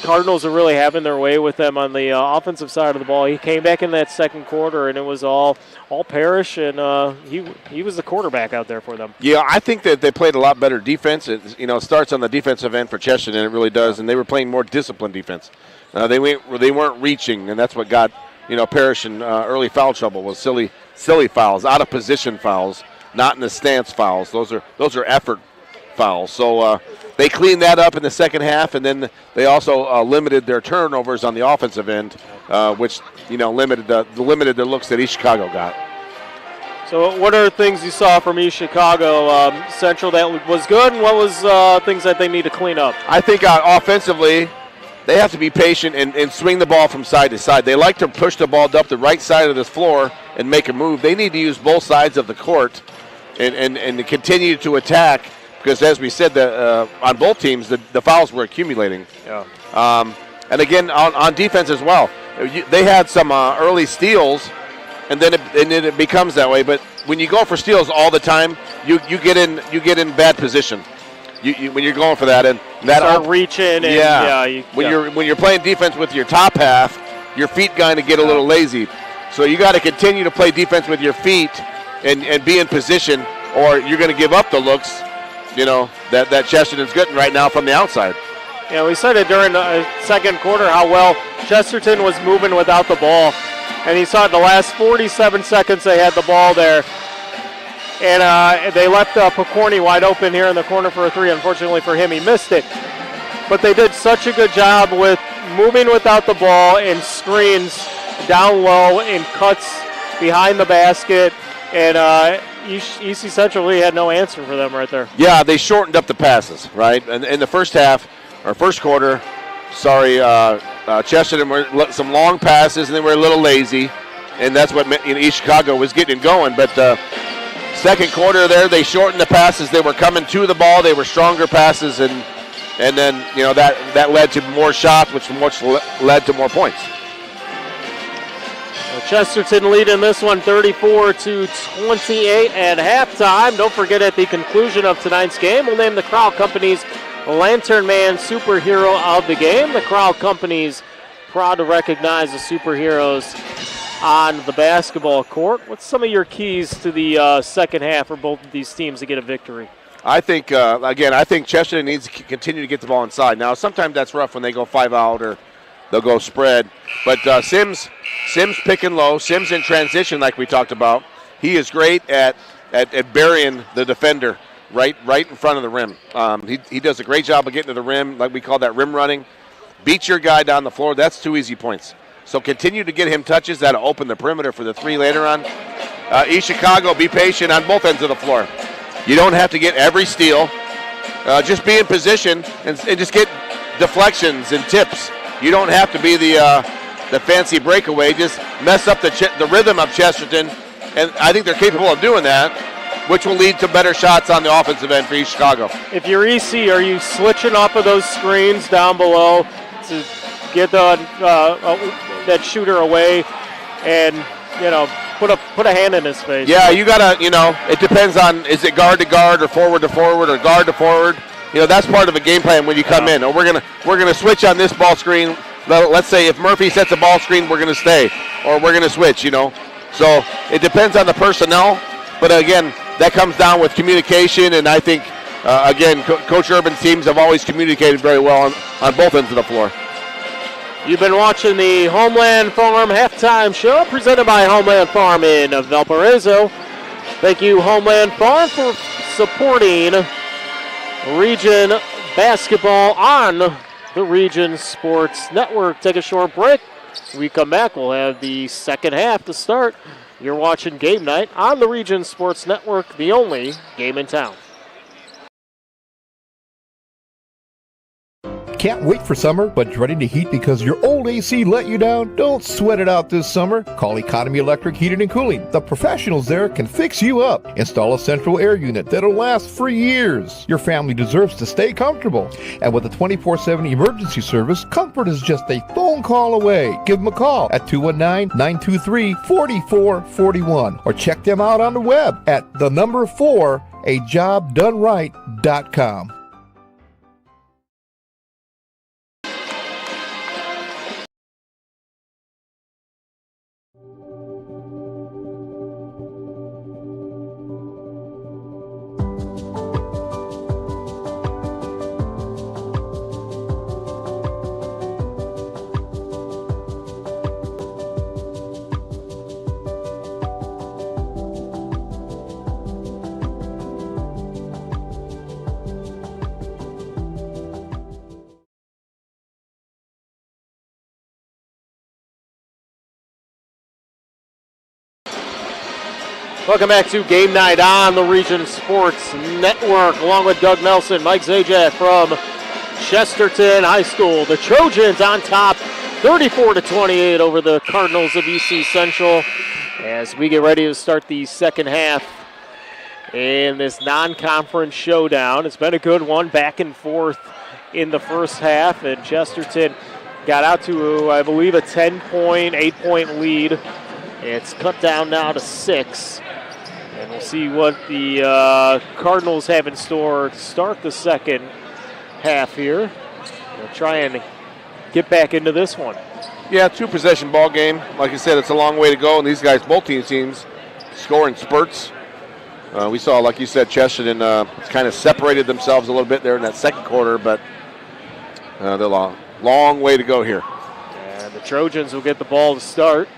Cardinals are really having their way with them on the offensive side of the ball. He came back in that second quarter, and it was all Parrish, and he was the quarterback out there for them. Yeah, I think that they played a lot better defense. It starts on the defensive end for Chesterton, and it really does, and they were playing more disciplined defense. They weren't reaching, and that's what got Parrish in early foul trouble, was silly fouls, out of position fouls, not in the stance fouls. Those are effort fouls. So they cleaned that up in the second half, and then they also limited their turnovers on the offensive end, which limited the looks that East Chicago got. So what are things you saw from East Chicago Central that was good, and what was things that they need to clean up? I think offensively, they have to be patient and swing the ball from side to side. They like to push the ball up the right side of this floor and make a move. They need to use both sides of the court and continue to attack, because as we said, on both teams, the fouls were accumulating. Yeah. And again, on defense as well. They had some early steals, and then it becomes that way. But when you go for steals all the time, you get in bad position. When you're going for that, and that start reaching, and when you're playing defense with your top half, your feet kind of get a little lazy. So you got to continue to play defense with your feet and be in position, or you're going to give up the looks, that Chesterton's getting right now from the outside. Yeah, we said it during the second quarter how well Chesterton was moving without the ball. And you saw it in the last 47 seconds they had the ball there. And they left Picorni wide open here in the corner for a three. Unfortunately for him, he missed it. But they did such a good job with moving without the ball and screens down low and cuts behind the basket. And EC Central really had no answer for them right there. Yeah, they shortened up the passes, right? And in the first half, or first quarter, Chesterton were some long passes, and they were a little lazy. And that's what East Chicago was getting going. But second quarter there, they shortened the passes. They were coming to the ball. They were stronger passes, and then that led to more shots, which led to more points. Chesterton leading this one 34-28 at halftime. Don't forget, at the conclusion of tonight's game, we'll name the Crowell Company's Lantern Man Superhero of the game. The Crowell Company's proud to recognize the superheroes on the basketball court. What's some of your keys to the second half for both of these teams to get a victory? I think, I think Chesterton needs to continue to get the ball inside. Now, sometimes that's rough when they go 5 out or they'll go spread. But Sims pick and low. Sims in transition, like we talked about. He is great at burying the defender right in front of the rim. He does a great job of getting to the rim, like we call that rim running. Beat your guy down the floor. That's 2 easy points. So continue to get him touches. That'll open the perimeter for the 3 later on. East Chicago, be patient on both ends of the floor. You don't have to get every steal. Just be in position and just get deflections and tips. You don't have to be the fancy breakaway. Just mess up the rhythm of Chesterton, and I think they're capable of doing that, which will lead to better shots on the offensive end for East Chicago. If you're EC, are you switching off of those screens down below to get that shooter away and put a hand in his face? Yeah, you gotta. It depends on, is it guard to guard or forward to forward or guard to forward. That's part of a game plan when you come in. Or we're gonna switch on this ball screen. Let's say if Murphy sets a ball screen, we're gonna stay, or we're gonna switch. So it depends on the personnel. But again, that comes down with communication, and I think Coach Urban's teams have always communicated very well on both ends of the floor. You've been watching the Homeland Farm halftime show presented by Homeland Farm in Valparaiso. Thank you, Homeland Farm, for supporting Region basketball on the Region Sports Network. Take a short break. When we come back, we'll have the second half to start. You're watching Game Night on the Region Sports Network, the only game in town. Can't wait for summer, but dreading the heat because your old AC let you down? Don't sweat it out this summer. Call Economy Electric Heating and Cooling. The professionals there can fix you up. Install a central air unit that'll last for years. Your family deserves to stay comfortable. And with a 24/7 emergency service, comfort is just a phone call away. Give them a call at 219-923-4441 or check them out on the web at 4ajobdoneright.com. Welcome back to Game Night on the Region Sports Network, along with Doug Nelson, Mike Zajac from Chesterton High School. The Trojans on top, 34-28 over the Cardinals of EC Central, as we get ready to start the second half in this non-conference showdown. It's been a good one, back and forth in the first half, and Chesterton got out to, I believe, a 8-point lead. It's cut down now to 6. And we'll see what the Cardinals have in store to start the second half here. They'll try and get back into this one. Yeah, 2-possession ball game. Like I said, it's a long way to go, and these guys, both teams, score in spurts. We saw, like you said, Chesterton kind of separated themselves a little bit there in that second quarter, but they're a long way to go here. And the Trojans will get the ball to start.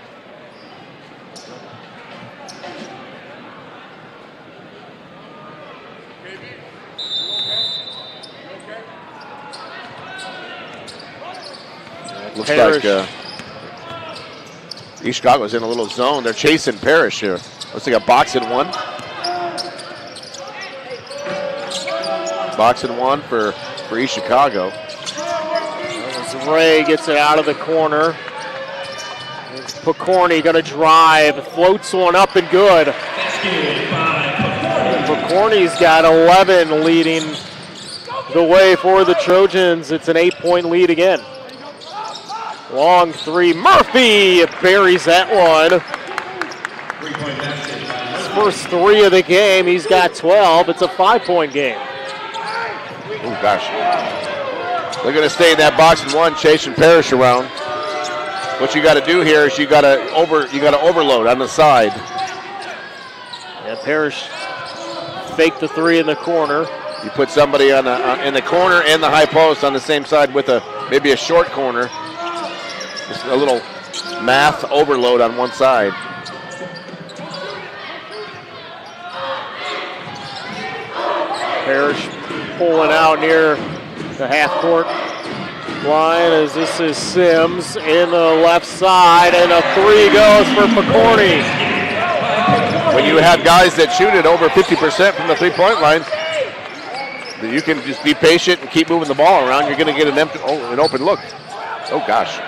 Looks like East Chicago's in a little zone. They're chasing Parrish here. Looks like a box and one. Box and one for East Chicago. As Ray gets it out of the corner. Picorni going to drive, floats one up and good. Picorni's got 11 leading the way for the Trojans. It's an 8-point lead again. Long three, Murphy buries that one. His first three of the game, he's got 12. It's a 5-point game. Oh gosh. They're going to stay in that box and one, chasing Parrish around. What you got to do here is you got to overload on the side. Yeah, Parrish faked the three in the corner. You put somebody on in the corner and the high post on the same side with maybe a short corner. Just a little math overload on one side. Parrish pulling out near the half-court line as this is Sims in the left side, and a three goes for Picorni. When you have guys that shoot it over 50% from the three-point line, you can just be patient and keep moving the ball around. You're going to get an open look. Oh, gosh.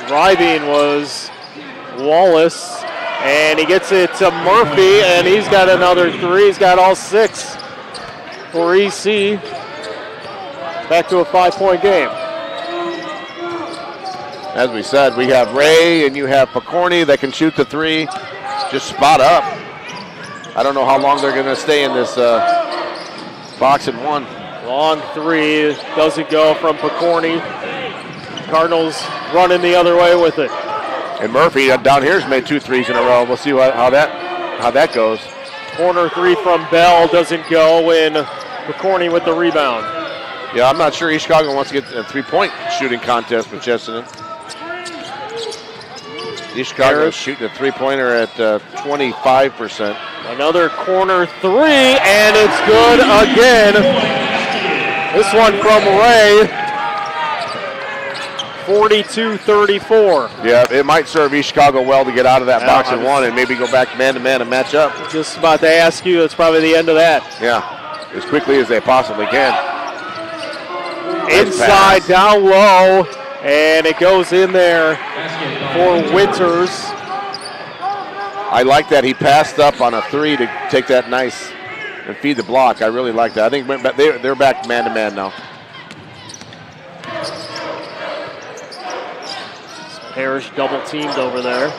Driving was Wallace, and he gets it to Murphy, and he's got another three. He's got all 6 for EC. Back to a 5-point game. As we said, we have Ray and you have Picorni that can shoot the three. Just spot up. I don't know how long they're going to stay in this box and one. Long three doesn't go from Picorni. Cardinals running the other way with it. And Murphy down here has made 2 threes in a row. We'll see how that goes. Corner three from Bell doesn't go, and Picorni with the rebound. Yeah, I'm not sure East Chicago wants to get a 3-point shooting contest with Chesterton. East Chicago is shooting a 3-pointer at 25%. Another corner three, and it's good again. This one from Ray. 42-34. Yeah, it might serve East Chicago well to get out of that box and one and maybe go back man-to-man and match up. Just about to ask you, it's probably the end of that. Yeah, as quickly as they possibly can. Inside, down low, and it goes in there for Winters. I like that he passed up on a three to take that nice and feed the block. I really like that. I think they're back man-to-man now. Parrish double teamed over there.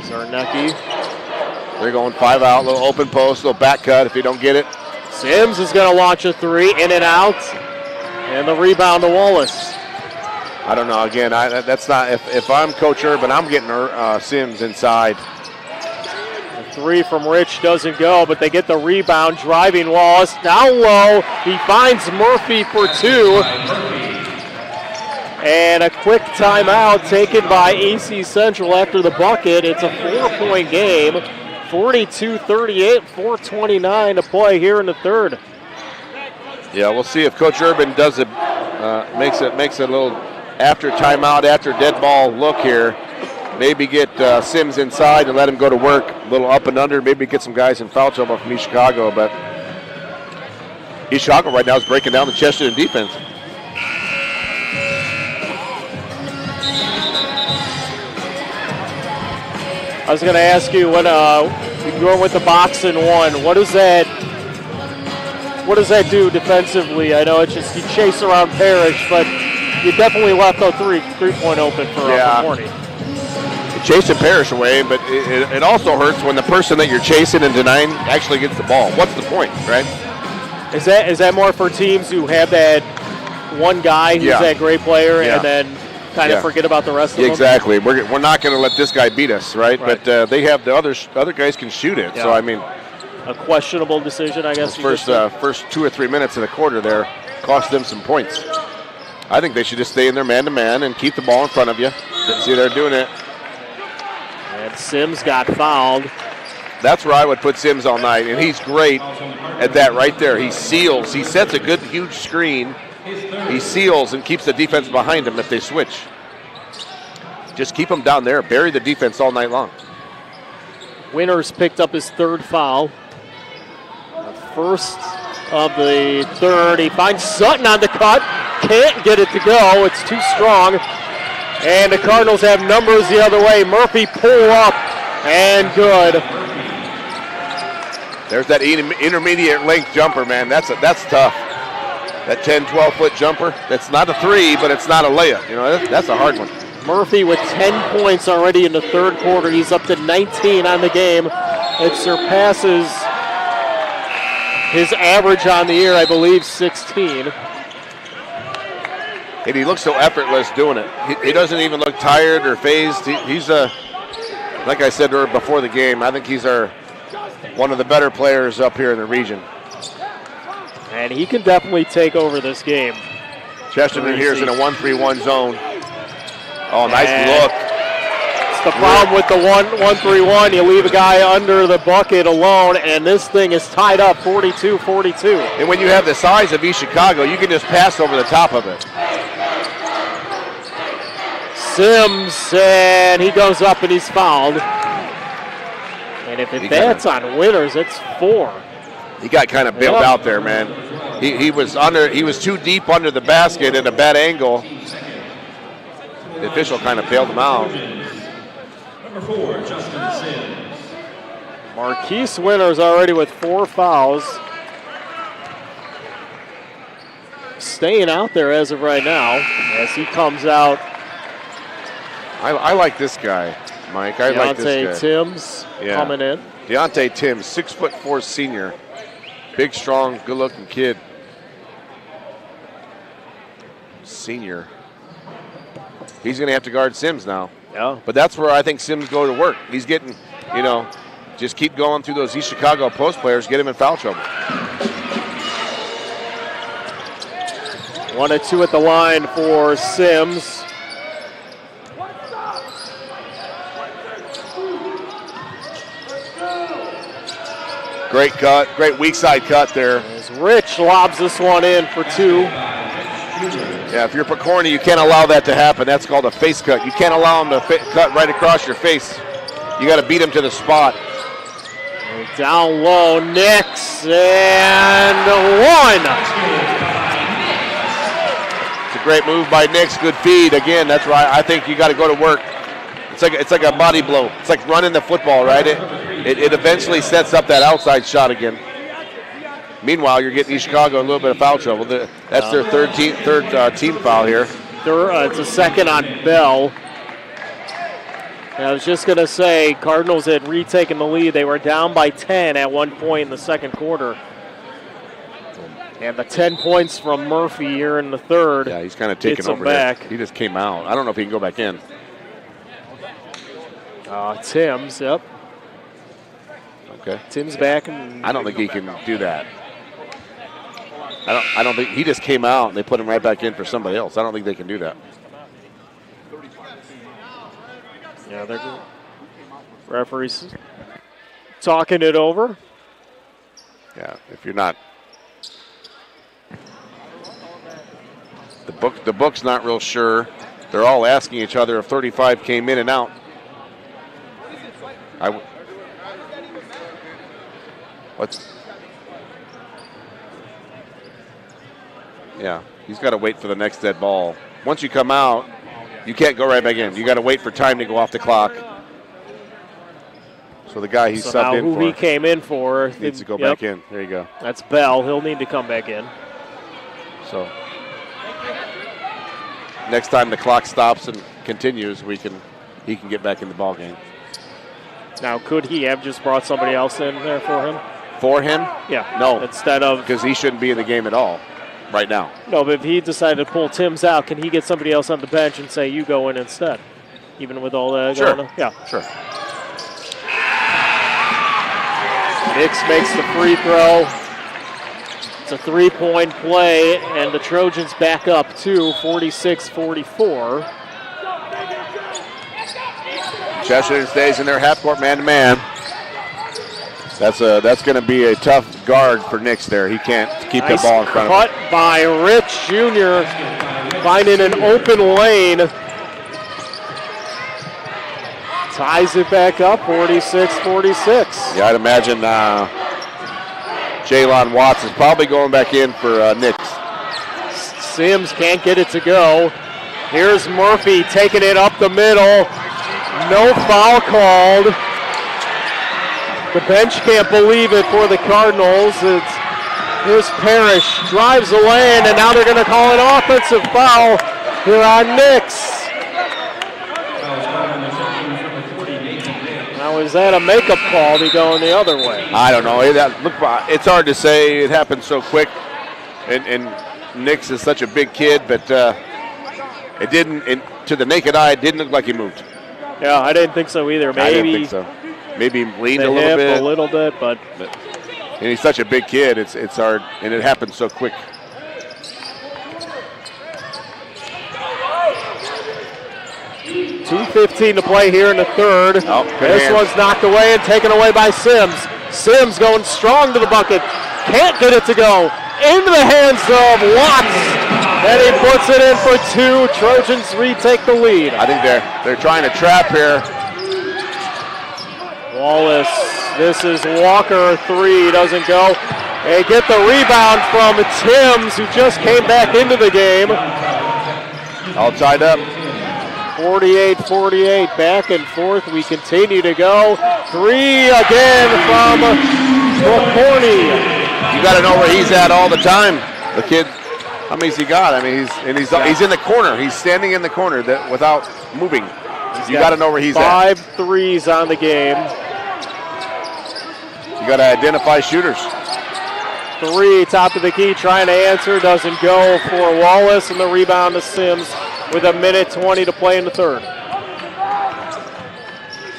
Zarnecki. They're going 5 out, little open post, little back cut if you don't get it. Sims is going to launch a three, in and out. And the rebound to Wallace. I don't know. Again, that's not. If I'm Coach Urban, I'm getting Sims inside. The three from Rich doesn't go, but they get the rebound. Driving Wallace down low. He finds Murphy for 2. And a quick timeout taken by AC Central after the bucket. It's a 4-point game. 42-38, 4:29 to play here in the third. Yeah, we'll see if Coach Urban does it, makes a little after timeout, after dead ball look here. Maybe get Sims inside and let him go to work. A little up and under. Maybe get some guys in foul trouble from East Chicago. But East Chicago right now is breaking down the Chesterton defense. I was going to ask you, when you're going with the box and one, what does that do defensively? I know it's just you chase around Parrish, but you definitely left a three-point open for Picorni. Chasing Parrish away, but it also hurts when the person that you're chasing and denying actually gets the ball. What's the point, right? Is that more for teams who have that one guy who's that great player and then kind of forget about the rest of them? Exactly. We're not going to let this guy beat us, right? But they have the other guys can shoot it. Yeah. So I mean, a questionable decision, I guess. First 2 or 3 minutes of the quarter there cost them some points. I think they should just stay in their man-to-man and keep the ball in front of you. See, they're doing it. And Sims got fouled. That's where I would put Sims all night, and he's great at that right there. He seals. He sets a good, huge screen He seals and keeps the defense behind him if they switch. Just keep them down there. Bury the defense all night long. Winters picked up his third foul. The first of the third. He finds Sutton on the cut. Can't get it to go. It's too strong. And the Cardinals have numbers the other way. Murphy pull up and good. There's that intermediate length jumper, man. That's tough. That 10, 12-foot jumper. That's not a three, but it's not a layup. You know, that's a hard one. Murphy with 10 points already in the third quarter. He's up to 19 on the game. It surpasses his average on the year, I believe, 16. And he looks so effortless doing it. He doesn't even look tired or phased. He's like I said before the game, I think he's one of the better players up here in the region. And he can definitely take over this game. Chesterton here is in a 1-3-1 zone. Oh, nice look. It's the problem with the 1-3-1. You leave a guy under the bucket alone, and this thing is tied up 42-42. And when you have the size of East Chicago, you can just pass over the top of it. Sims, and he goes up and he's fouled. And if that's on Winters, it's 4. He got kind of bailed out there, man. He was too deep under the basket at a bad angle. The official kind of bailed him out. Number 4, Justin Sims. Marquise Winters already with 4 fouls. Staying out there as of right now as he comes out. I like this guy, Mike. I like this guy. Deontay Timms coming in. Deontay Timms, 6'4" senior. Big, strong, good-looking kid. Senior. He's going to have to guard Sims now. Yeah. But that's where I think Sims go to work. He's getting, just keep going through those East Chicago post players, get him in foul trouble. 1 and 2 at the line for Sims. Great cut, great weak side cut there. As Rich lobs this one in for 2. Yeah, if you're Picorni, you can't allow that to happen. That's called a face cut. You can't allow him to cut right across your face. You got to beat him to the spot. Down low, Nix, and 1. It's a great move by Nix. Good feed. Again, that's right. I think you got to go to work. It's like a body blow. It's like running the football, right? It eventually sets up that outside shot again. Meanwhile, you're getting East Chicago in a little bit of foul trouble. That's their third team foul here. It's a second on Bell. And I was just going to say, Cardinals had retaken the lead. They were down by 10 at one point in the second quarter. And the 10 points from Murphy here in the third. Yeah, he's kind of taking over back. He just came out. I don't know if he can go back in. Timms, yep. Okay. Tim's back. And I don't think he can do that. I don't think he just came out and they put him right back in for somebody else. I don't think they can do that. Yeah, they're good. Referees talking it over. Yeah, if you're not. The book's not real sure. They're all asking each other if 35 came in and out. Yeah, he's got to wait for the next dead ball. Once you come out, you can't go right back in. You got to wait for time to go off the clock. So the guy he's subbed in for. Who he came in for needs to go back in. There you go. That's Bell. He'll need to come back in. So next time the clock stops and continues, he can get back in the ball game. Now, could he have just brought somebody else in there for him? For him? Yeah. No. Instead of... Because he shouldn't be in the game at all right now. No, but if he decided to pull Timms out, can he get somebody else on the bench and say, you go in instead? Even with all that going on? Yeah. Sure. Nix makes the free throw. It's a 3-point play, and the Trojans back up to 46-44. Chesterton stays in their half-court man-to-man. That's going to be a tough guard for Nix there. He can't keep the ball in front of him. Cut by Rich Jr. finding an open lane. Ties it back up, 46-46. Yeah, I'd imagine Jalon Watts is probably going back in for Nix. Sims can't get it to go. Here's Murphy taking it up the middle. No foul called. The bench can't believe it for the Cardinals. Here's Parrish, drives the lane, and now they're going to call an offensive foul here on Nix. Now, is that a makeup call to going the other way? I don't know. It's hard to say. It happened so quick, and Nix is such a big kid, but it didn't, to the naked eye, it didn't look like he moved. Yeah, I didn't think so either. Maybe I didn't think so. Maybe leaned a little bit. But and he's such a big kid. It's hard, and it happened so quick. $2:15 to play here in the third. This one's knocked away and taken away by Sims. Sims going strong to the bucket. Can't get it to go. Into the hands of Watts. And he puts it in for two. Trojans retake the lead. I think they're trying to trap here. Wallace, this is Walker, three, doesn't go. They get the rebound from Timms, who just came back into the game. All tied up. 48-48, back and forth. We continue to go. Three again from McCorney. You got to know where he's at all the time. The kid, how many's he got? I mean, he's in the corner. He's standing in the corner without moving. You got to know where he's at. 5 threes on the game. You got to identify shooters. Three, top of the key, trying to answer, doesn't go for Wallace, and the rebound to Sims with 1:20 to play in the third.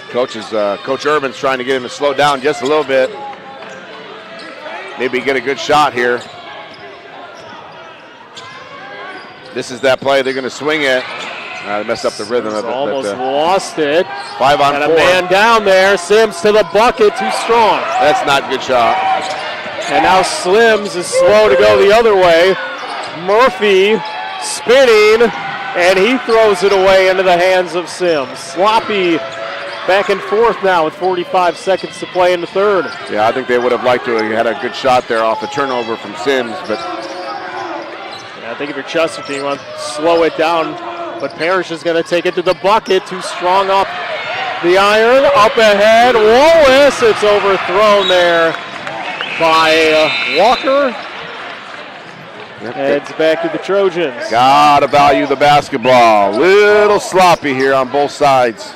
Coach Urban's trying to get him to slow down just a little bit. Maybe get a good shot here. This is that play. They're going to swing it. They messed up the rhythm of it. Almost lost it. 5 on 4. Got a man down there. Sims to the bucket, too strong. That's not a good shot. And now Slims is slow to go the other way. Murphy spinning, and he throws it away into the hands of Sims. Sloppy back and forth now with 45 seconds to play in the third. Yeah, I think they would have liked to have had a good shot there off the turnover from Sims, but yeah, I think if you're Chesterton, you want to slow it down, but Parrish is going to take it to the bucket, too strong off the iron. Up ahead, Wallace, it's overthrown there by Walker. Heads back to the Trojans. Gotta value the basketball. Little sloppy here on both sides.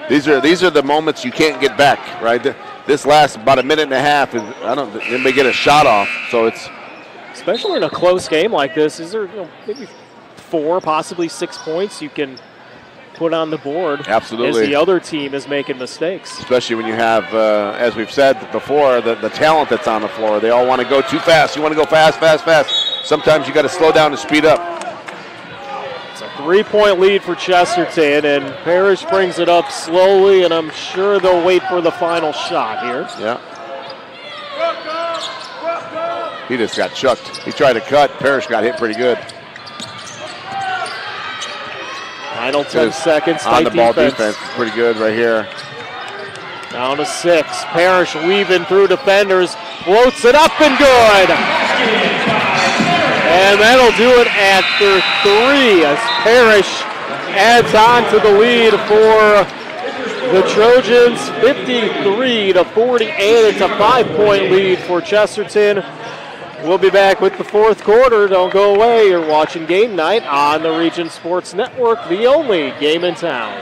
These are the moments you can't get back, right? This lasts about a minute and a half. Anybody get a shot off, so it's especially in a close game like this. Is there maybe 4, possibly 6 points you can put on the board? Absolutely. As the other team is making mistakes. Especially when you have, as we've said before, the talent that's on the floor. They all want to go too fast. You want to go fast, fast, fast. Sometimes you got to slow down and speed up. It's a 3-point lead for Chesterton, and Parrish brings it up slowly, and I'm sure they'll wait for the final shot here. Yeah. He just got chucked. He tried to cut. Parrish got hit pretty good. Final 10 seconds. On the ball defense is pretty good right here. Down to 6. Parrish weaving through defenders. Floats it up and good. And that'll do it after 3 as Parrish adds on to the lead for the Trojans. 53-48. It's a 5-point lead for Chesterton. We'll be back with the fourth quarter. Don't go away. You're watching Game Night on the Region Sports Network, the only game in town.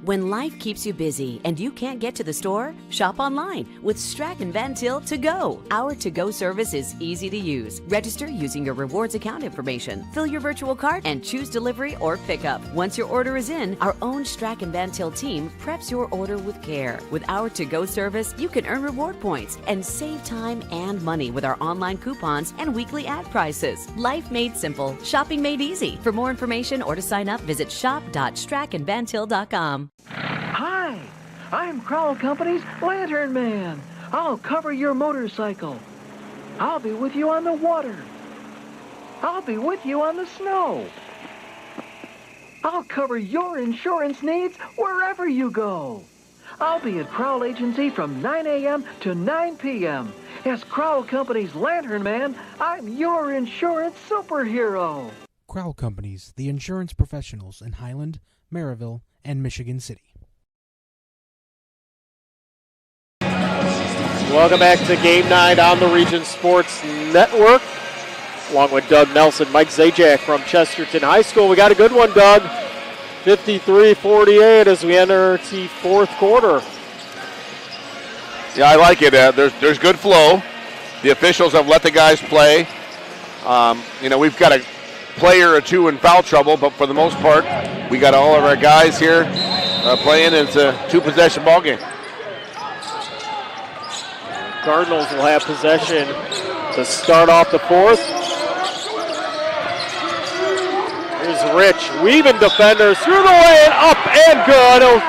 When life keeps you busy and you can't get to the store, shop online with Strack & Van Til To Go. Our to-go service is easy to use. Register using your rewards account information, fill your virtual card, and choose delivery or pickup. Once your order is in, our own Strack & Van Til team preps your order with care. With our to-go service, you can earn reward points and save time and money with our online coupons and weekly ad prices. Life made simple, shopping made easy. For more information or to sign up, visit shop.strackandvantil.com. Hi. I'm Crowell Company's Lantern Man. I'll cover your motorcycle. I'll be with you on the water. I'll be with you on the snow. I'll cover your insurance needs wherever you go. I'll be at Crowell Agency from 9 a.m. to 9 p.m. As Crowell Company's Lantern Man, I'm your insurance superhero. Crowell Companies, the insurance professionals in Highland, Maryville, and Michigan City. Welcome back to Game 9 on the Region Sports Network. Along with Doug Nelson, Mike Zajac from Chesterton High School. We got a good one, Doug. 53-48 as we enter the fourth quarter. Yeah, I like it. There's good flow. The officials have let the guys play. We've got a player or two in foul trouble, but for the most part, we got all of our guys here playing. It's a two-possession ball game. Cardinals will have possession to start off the fourth. Here's Rich, weaving defenders through the lane, up and good. He'll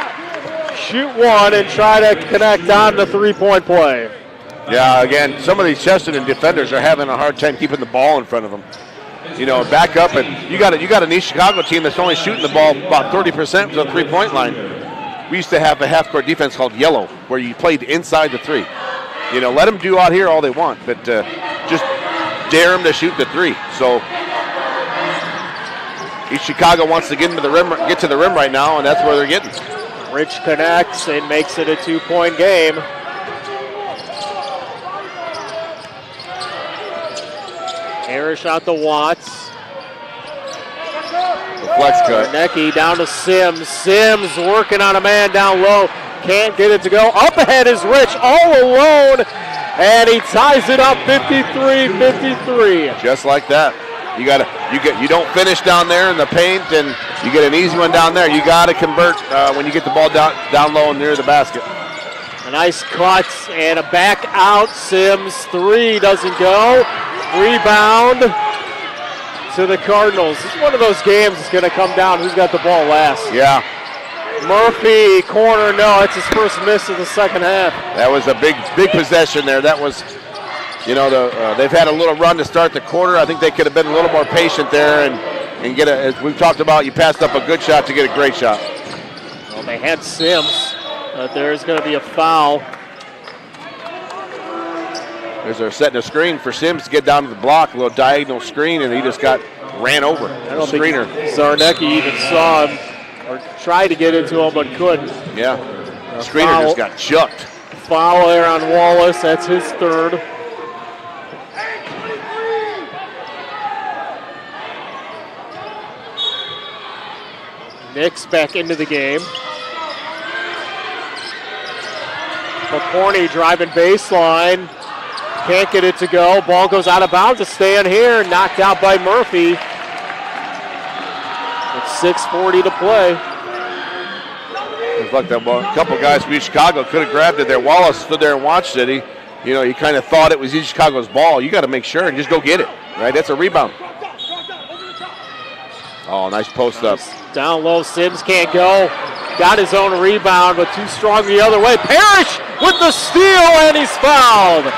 shoot one and try to connect on the three-point play. Yeah, again, some of these Chesterton defenders are having a hard time keeping the ball in front of them. Back up, and you got an East Chicago team that's only shooting the ball about 30% to the three-point line. We used to have a half-court defense called yellow, where you played inside the three. Let them do out here all they want, but just dare them to shoot the three. So East Chicago wants to get to the rim right now, and that's where they're getting. Rich connects and makes it a two-point game. Parrish out to Watts. The flex cut. Kornecki down to Sims. Sims working on a man down low. Can't get it to go. Up ahead is Rich all alone, and he ties it up 53-53. Just like that. You don't finish down there in the paint, and you get an easy one down there. You got to convert when you get the ball down low and near the basket. A nice cut and a back out. Sims three doesn't go. Rebound to the Cardinals. This is one of those games that's going to come down who's got the ball last. Yeah. Murphy, corner, no, it's his first miss of the second half. That was a big possession there. That was, they've had a little run to start the quarter. I think they could have been a little more patient there and get as we've talked about, you passed up a good shot to get a great shot. Well, they had Sims, but there's going to be a foul. They're setting a screen for Sims to get down to the block, a little diagonal screen, and he just got ran over. I don't think Zarnecki even saw him or tried to get into him, but couldn't. Yeah, the screener just got chucked. Foul there on Wallace, that's his third. Knicks back into the game. McCorney driving baseline. Can't get it to go. Ball goes out of bounds to stay in here. Knocked out by Murphy. With 6:40 to play. Looks like that ball. A couple guys from East Chicago could have grabbed it there. Wallace stood there and watched it. He kind of thought it was East Chicago's ball. You got to make sure and just go get it. Right? That's a rebound. Oh, nice post up. Down low, Sims can't go. Got his own rebound, but too strong the other way. Parrish with the steal, and he's fouled.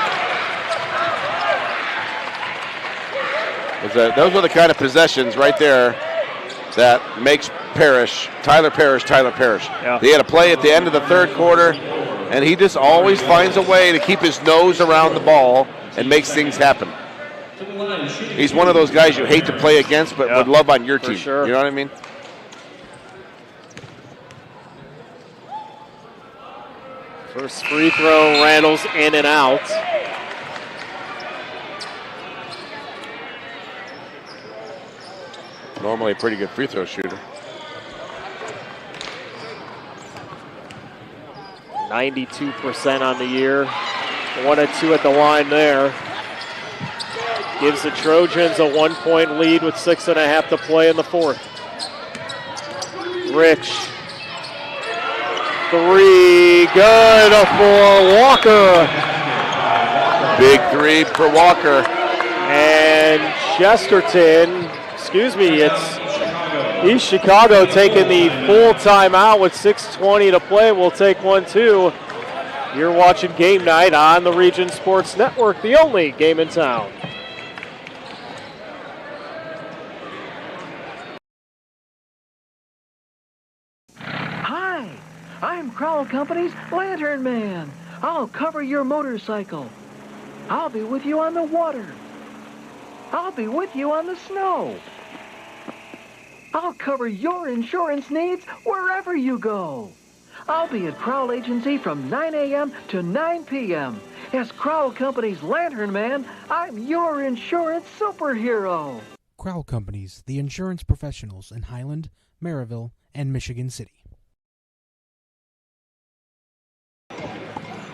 Those are the kind of possessions right there that makes Tyler Parrish. Yeah. They had a play at the end of the third quarter, and he just always finds a way to keep his nose around the ball and makes things happen. He's one of those guys you hate to play against, but would love on your team. Sure. You know what I mean? First free throw, Randall's in and out. Normally a pretty good free throw shooter. 92% on the year. 1 and 2 at the line there. Gives the Trojans a 1-point lead with 6.5 to play in the fourth. Rich. Three, good for Walker. Big three for Walker. And Chesterton, it's East Chicago taking the full timeout with 6:20 to play. We'll take one, too. You're watching Game Night on the Region Sports Network, the only game in town. Hi, I'm Crowell Company's Lantern Man. I'll cover your motorcycle. I'll be with you on the water. I'll be with you on the snow. I'll cover your insurance needs wherever you go. I'll be at Crowell Agency from 9 a.m. to 9 p.m. As Crowell Company's Lantern Man, I'm your insurance superhero. Crowell Companies, the insurance professionals in Highland, Maryville, and Michigan City.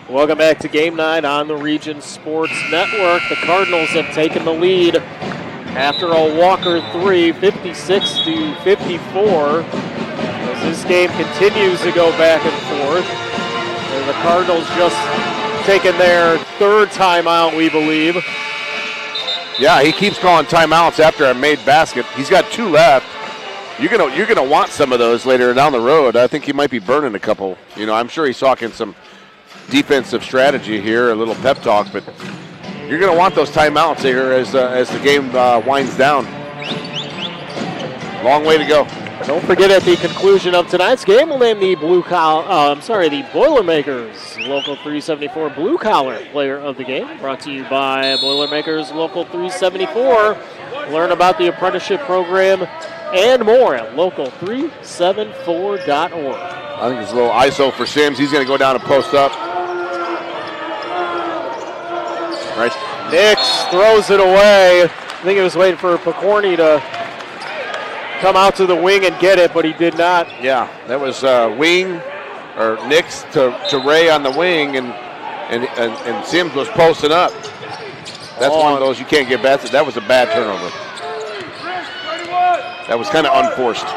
Welcome back to Game Night on the Region Sports Network. The Cardinals have taken the lead after a Walker 3, 56-54. As this game continues to go back and forth. And the Cardinals just taking their third timeout, we believe. Yeah, he keeps calling timeouts after a made basket. He's got 2 left. You're gonna want some of those later down the road. I think he might be burning a couple. You know, I'm sure he's talking some defensive strategy here, a little pep talk, but you're going to want those timeouts here as the game winds down. Long way to go. Don't forget, at the conclusion of tonight's game, we'll name the the Boilermakers Local 374 Blue Collar Player of the Game. Brought to you by Boilermakers Local 374. Learn about the apprenticeship program and more at local374.org. I think it's a little ISO for Sims. He's going to go down and post up. Right. Nix throws it away. I think he was waiting for Picorni to come out to the wing and get it, but he did not. Yeah, that was wing or Nix to Ray on the wing, and Sims was posting up. That's one of those you can't get back to. That was a bad turnover. That was kind of unforced.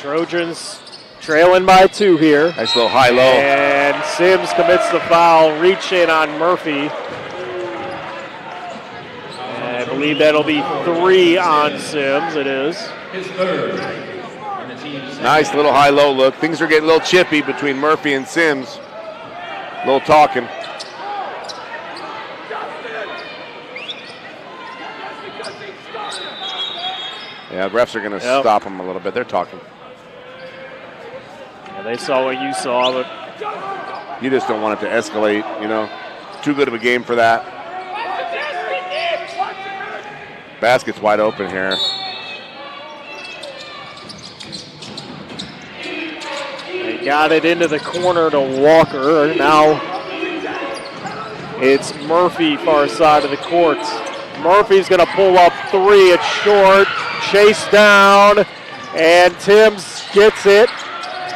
Trojans trailing by 2 here. Nice little high-low. And Sims commits the foul, reach in on Murphy. And I believe that'll be 3 on Sims. It is. His third. Nice little high-low look. Things are getting a little chippy between Murphy and Sims. A little talking. Yeah, refs are going to stop him a little bit. They're talking. Yeah, they saw what you saw, but you just don't want it to escalate, you know. Too good of a game for that. Basket's wide open here. They got it into the corner to Walker. Now it's Murphy far side of the court. Murphy's going to pull up 3. It's short. Chase down, and Timms gets it.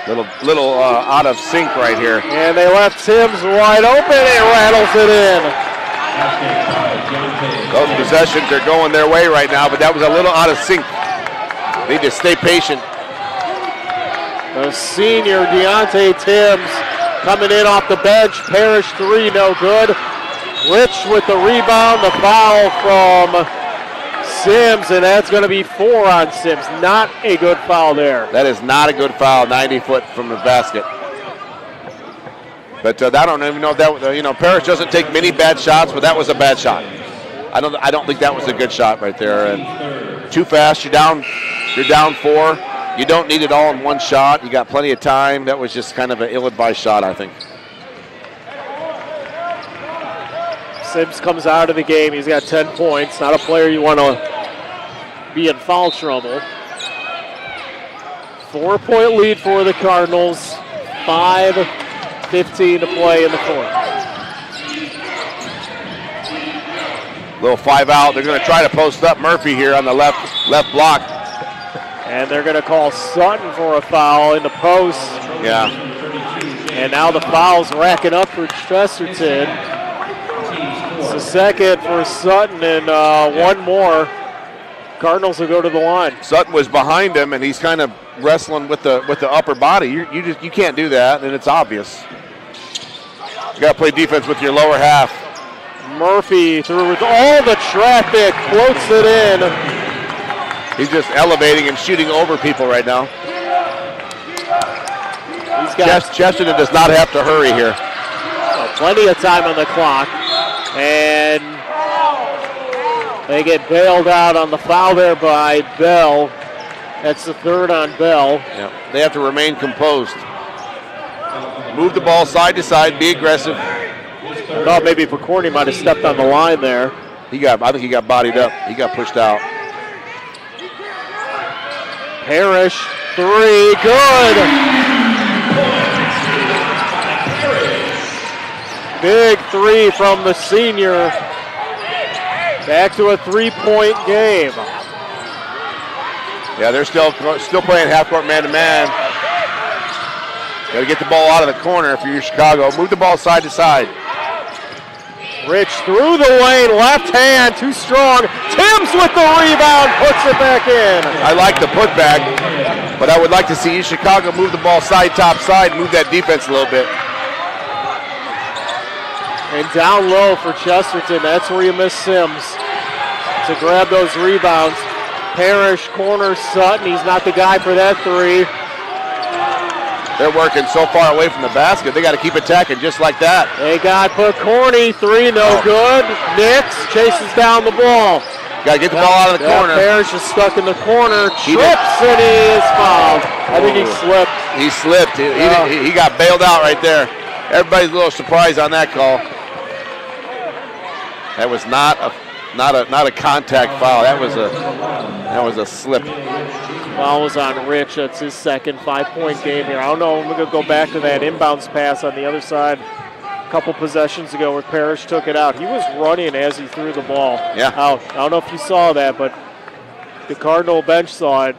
Little out of sync right here. And they left Timms wide open and rattles it in. Those possessions are going their way right now, but that was a little out of sync. Need to stay patient. The senior Deontay Timms coming in off the bench. Parrish 3, no good. Rich with the rebound, the foul from Sims, and that's going to be 4 on Sims. Not a good foul there. That is not a good foul, 90 foot from the basket. But I don't even know if that, Parrish doesn't take many bad shots, but that was a bad shot. I don't think that was a good shot right there. And too fast, you're down 4. You don't need it all in one shot. You got plenty of time. That was just kind of an ill-advised shot, I think. Sims comes out of the game. He's got 10 points. Not a player you want to be in foul trouble. 4-point lead for the Cardinals. 5:15 to play in the fourth. Little 5 out. They're going to try to post up Murphy here on the left block. And they're going to call Sutton for a foul in the post. Yeah. And now the foul's racking up for Chesterton. It's the second for Sutton, and one more. Cardinals will go to the line. Sutton was behind him, and he's kind of wrestling with the upper body. You can't do that, and it's obvious. You got to play defense with your lower half. Murphy through all the traffic, floats it in. He's just elevating and shooting over people right now. Chesterton does not have to hurry here. Plenty of time on the clock. And they get bailed out on the foul there by Bell. That's the third on Bell. Yeah. They have to remain composed. Move the ball side to side, be aggressive. I thought maybe Picorni might have stepped on the line there. I think he got bodied up. He got pushed out. Parrish, three, good. Big three from the senior. Back to a 3-point game. Yeah, they're still playing half-court man-to-man. Got to get the ball out of the corner if you're Chicago. Move the ball side to side. Rich through the lane, left hand, too strong. Timms with the rebound, puts it back in. I like the putback, but I would like to see Chicago move the ball side, top side, move that defense a little bit. And down low for Chesterton, that's where you miss Sims to grab those rebounds. Parrish, corner, Sutton, he's not the guy for that three. They're working so far away from the basket, they got to keep attacking just like that. They got Picorni, three, no good. Nix chases down the ball. Got to get the ball out of the corner. Parrish is stuck in the corner, trips, and he is fouled. I think he slipped. He slipped. He got bailed out right there. Everybody's a little surprised on that call. That was not a contact foul. That was a slip. Foul was on Rich. That's his second 5-point game here. I don't know. I'm going to go back to that inbounds pass on the other side a couple possessions ago where Parrish took it out. He was running as he threw the ball out. I don't know if you saw that, but the Cardinal bench saw it.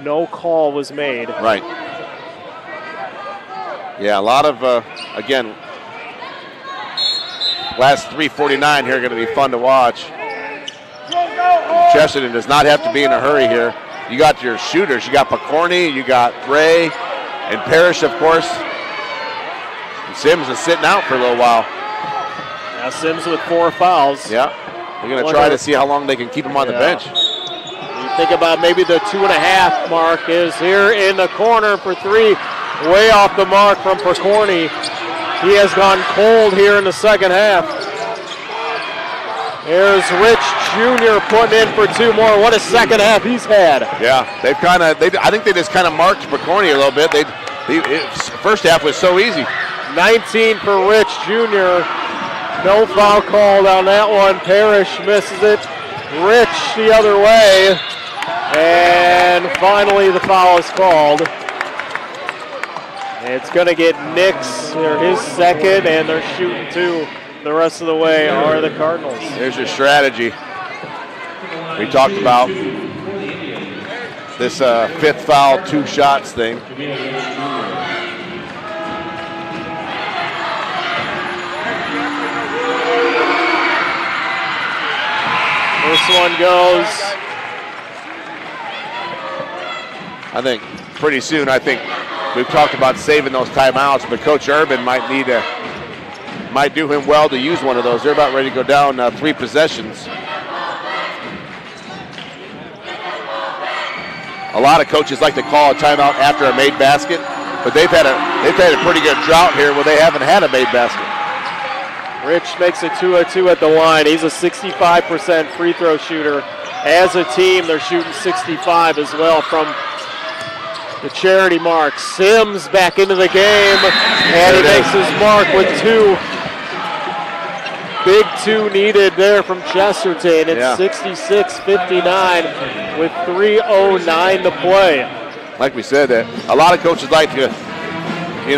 No call was made. Right. Yeah, a lot of, again, last 3:49 here are going to be fun to watch. Chesterton does not have to be in a hurry here. You got your shooters. You got Picorni, you got Ray, and Parrish, of course. And Sims is sitting out for a little while. Now Sims with 4 fouls. Yeah. They're going to try to see how long they can keep him on the bench. You think about maybe the 2.5 mark is here in the corner for 3. Way off the mark from Picorni. He has gone cold here in the second half. There's Rich Jr. putting in for 2 more. What a second half he's had. Yeah, I think they just kind of marked Picorni a little bit. First half was so easy. 19 for Rich Jr. No foul called on that one. Parrish misses it. Rich the other way. And finally the foul is called. It's going to get Nix, his second, and they're shooting 2. The rest of the way are the Cardinals. There's your strategy. We talked about this 5th foul, 2 shots thing. First one goes. I think pretty soon, we've talked about saving those timeouts, but Coach Urban might do him well to use one of those. They're about ready to go down 3 possessions. A lot of coaches like to call a timeout after a made basket, but they've had a pretty good drought here where they haven't had a made basket. Rich makes it 2 of 2 at the line. He's a 65% free throw shooter. As a team, they're shooting 65 as well from the charity mark. Sims back into the game, and he makes his mark with 2. Big 2 needed there from Chesterton. It's 66-59 with 3:09 to play. Like we said, a lot of coaches like to,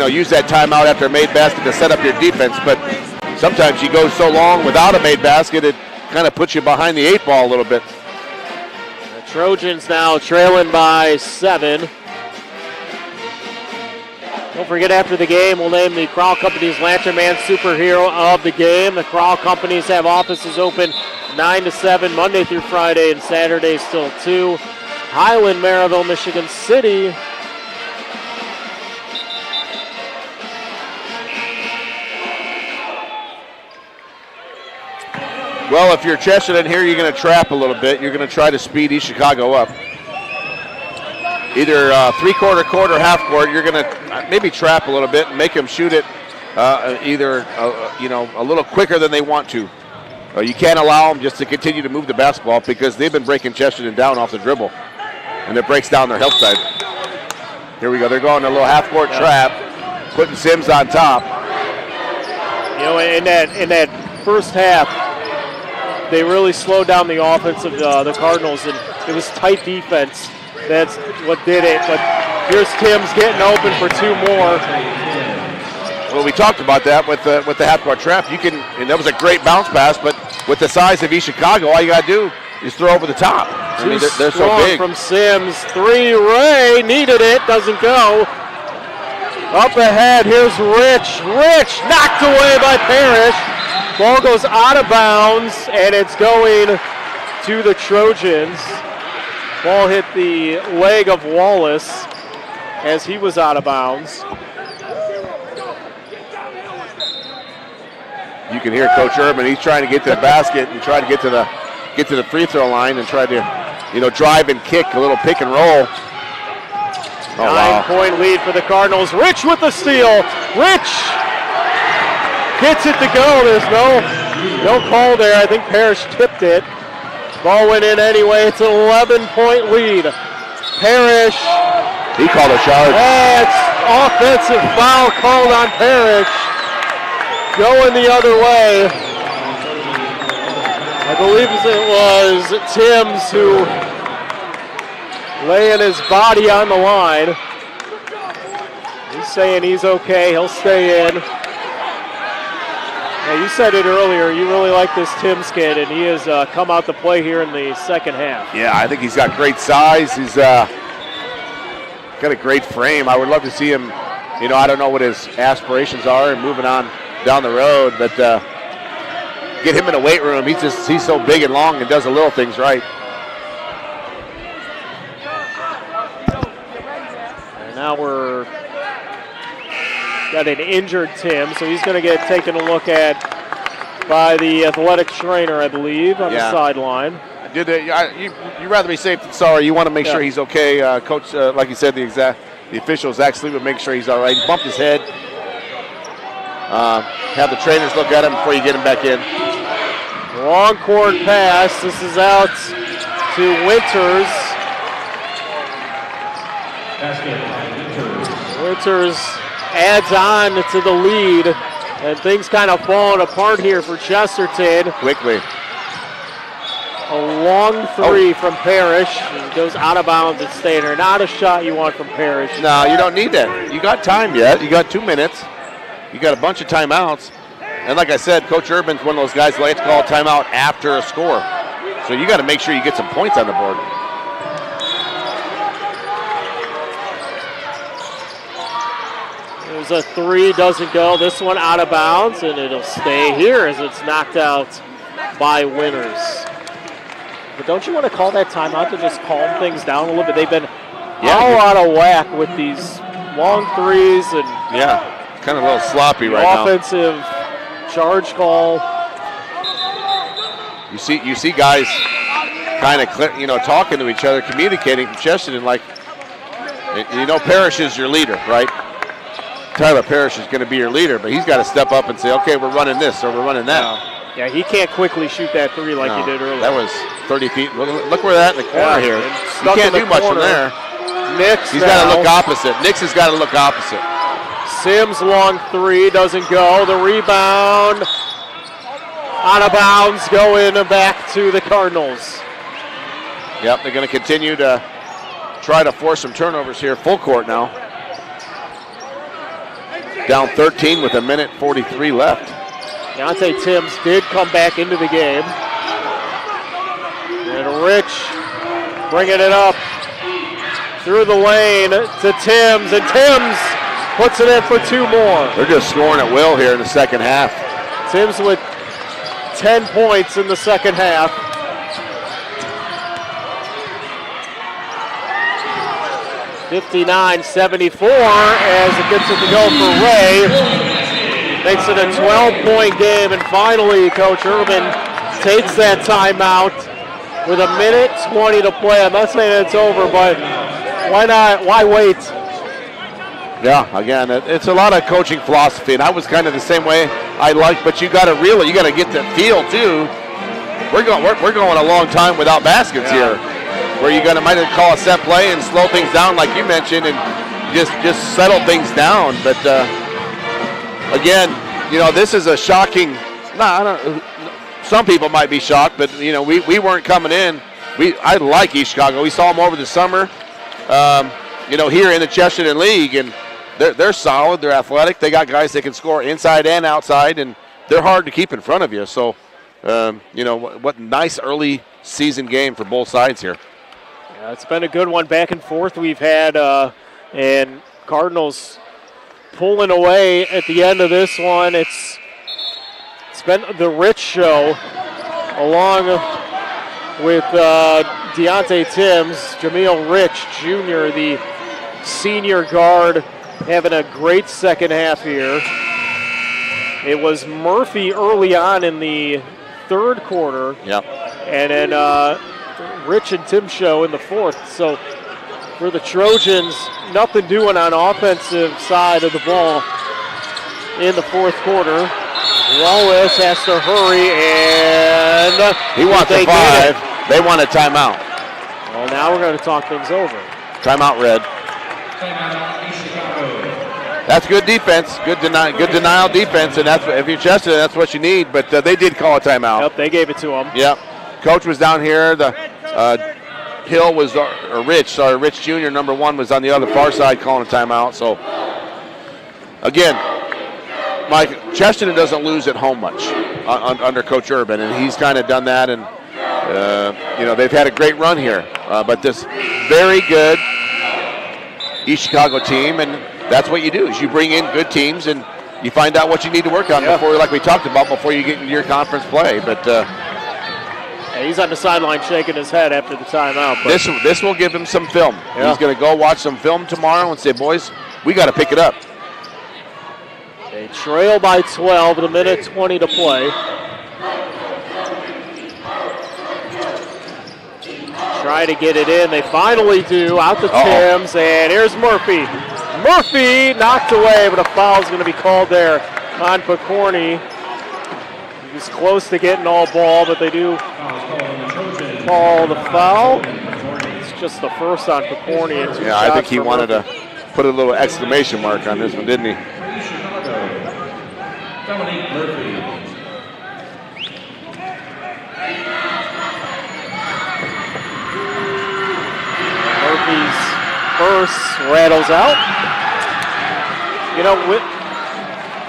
use that timeout after a made basket to set up your defense, but sometimes you go so long without a made basket, it kind of puts you behind the 8 ball a little bit. The Trojans now trailing by 7. Don't forget, after the game, we'll name the Crowell Companies Lantern Man Superhero of the game. The Crowell Companies have offices open 9 to 7, Monday through Friday, and Saturdays till 2. Highland, Maryville, Michigan City. Well, if you're Chesterton here, you're going to trap a little bit. You're going to try to speed East Chicago up. Either three-quarter, quarter, half-court, you're going to maybe trap a little bit and make them shoot it either a little quicker than they want to. You can't allow them just to continue to move the basketball because they've been breaking Chesterton down off the dribble, and it breaks down their help side. Here we go. They're going a little half-court trap, putting Sims on top. In that first half, they really slowed down the offense of the Cardinals, and it was tight defense. That's what did it. But here's Timms getting open for 2 more. Well, we talked about that with the half-court trap. And that was a great bounce pass, but with the size of East Chicago, all you got to do is throw over the top. I mean, they're so big. From Sims. 3, Ray needed it, doesn't go. Up ahead, here's Rich. Rich knocked away by Parrish. Ball goes out of bounds, and it's going to the Trojans. Ball hit the leg of Wallace as he was out of bounds. You can hear Coach Urban. He's trying to get to the basket and try to get to the free throw line and try to, drive and kick, a little pick and roll. 9-point lead for the Cardinals. Rich with the steal. Rich gets it to go. There's no call there. I think Parrish tipped it. Ball went in anyway. It's an 11-point lead. Parrish. He called a charge. That's offensive foul called on Parrish. Going the other way. I believe it was Timms who laying his body on the line. He's saying he's okay. He'll stay in. Yeah, you said it earlier. You really like this Timms kid, and he has come out to play here in the second half. Yeah, I think he's got great size. He's got a great frame. I would love to see him. I don't know what his aspirations are and moving on down the road, but get him in a weight room. He's so big and long and does the little things right. And now we're got an injured Tim, so he's going to get taken a look at by the athletic trainer, I believe, on the sideline. You'd rather be safe than sorry. You want to make sure he's okay. Coach, like you said, the official, Zach Sleep, would make sure he's all right. He bumped his head. Have the trainers look at him before you get him back in. Long court pass. This is out to Winters. Winters adds on to the lead, and things kind of falling apart here for Chesterton. Quickly. A long three from Parrish. It goes out of bounds and staying there. Not a shot you want from Parrish. No, you don't need that. You got time yet. You got 2 minutes. You got a bunch of timeouts. And like I said, Coach Urban's one of those guys who likes to call a timeout after a score. So you got to make sure you get some points on the board. There's a 3, doesn't go. This one out of bounds, and it'll stay here as it's knocked out by Winters. But don't you want to call that timeout to just calm things down a little bit? They've been all out of whack with these long threes and kind of a little sloppy right now. Offensive charge call. You see guys kind of talking to each other, communicating from Chesterton like, Parrish is your leader, right? Tyler Parrish is going to be your leader, but he's got to step up and say, okay, we're running this or we're running that. Yeah, he can't quickly shoot that 3 like he did earlier. That was 30 feet. Look where that in the corner here. You can't do much from there. He's got to look opposite. Nix has got to look opposite. Sims long 3 doesn't go. The rebound out of bounds, going back to the Cardinals. Yep, they're going to continue to try to force some turnovers here. Full court now. Down 13 with 1:43 left. Deontay Timms did come back into the game. And Rich bringing it up through the lane to Timms, and Timms puts it in for 2 more. They're just scoring at will here in the second half. Timms with 10 points in the second half. (59-74) as it gets it to go for Ray. Makes it a 12-point game, and finally Coach Urban takes that timeout with 1:20 to play. I'm not saying it's over, but why not? Why wait? Yeah, again, it's a lot of coaching philosophy, and I was kind of the same way. But you got to reel it. You got to get the feel too. We're going a long time without baskets here, where you're gonna might call a set play and slow things down, like you mentioned, and just settle things down. But again, this is a shocking. Some people might be shocked, but we weren't coming in. I like East Chicago. We saw them over the summer, here in the Chesterton League, and they're solid. They're athletic. They got guys that can score inside and outside, and they're hard to keep in front of you. So, what nice early season game for both sides here. Yeah, it's been a good one back and forth we've had, and Cardinals pulling away at the end of this one. It's been the Rich show, along with Deontay Timms, Jameel Rich Jr., the senior guard, having a great second half here. It was Murphy early on in the third quarter. Yep. And then Rich and Tim show in the fourth. So for the Trojans, nothing doing on offensive side of the ball in the fourth quarter. Wallace has to hurry, and he wants a 5. They want a timeout. Well, now we're going to talk things over. Timeout, Red. That's good defense, good denial defense, and that's if you're Chesterton, that's what you need. But they did call a timeout. Yep, they gave it to him. Yep. Coach was down here. The Hill was Rich Jr. number 1 was on the other far side calling a timeout. So again, Mike, Chesterton doesn't lose at home much under Coach Urban, and he's kind of done that. And they've had a great run here, but this very good East Chicago team, and that's what you do, is you bring in good teams and you find out what you need to work on before, like we talked about, before you get into your conference play. But he's on the sideline shaking his head after the timeout. But this will give him some film. Yeah. He's going to go watch some film tomorrow and say, boys, we got to pick it up. They trail by 12 with 1:20 to play. Try to get it in. They finally do. Out to Timms, and here's Murphy. Murphy knocked away, but a foul is going to be called there on Picorni. He was close to getting all ball, but they do call the foul. It's just the first on Picorni. Yeah, I think he wanted to put a little exclamation mark on this one, didn't he? Murphy's first rattles out.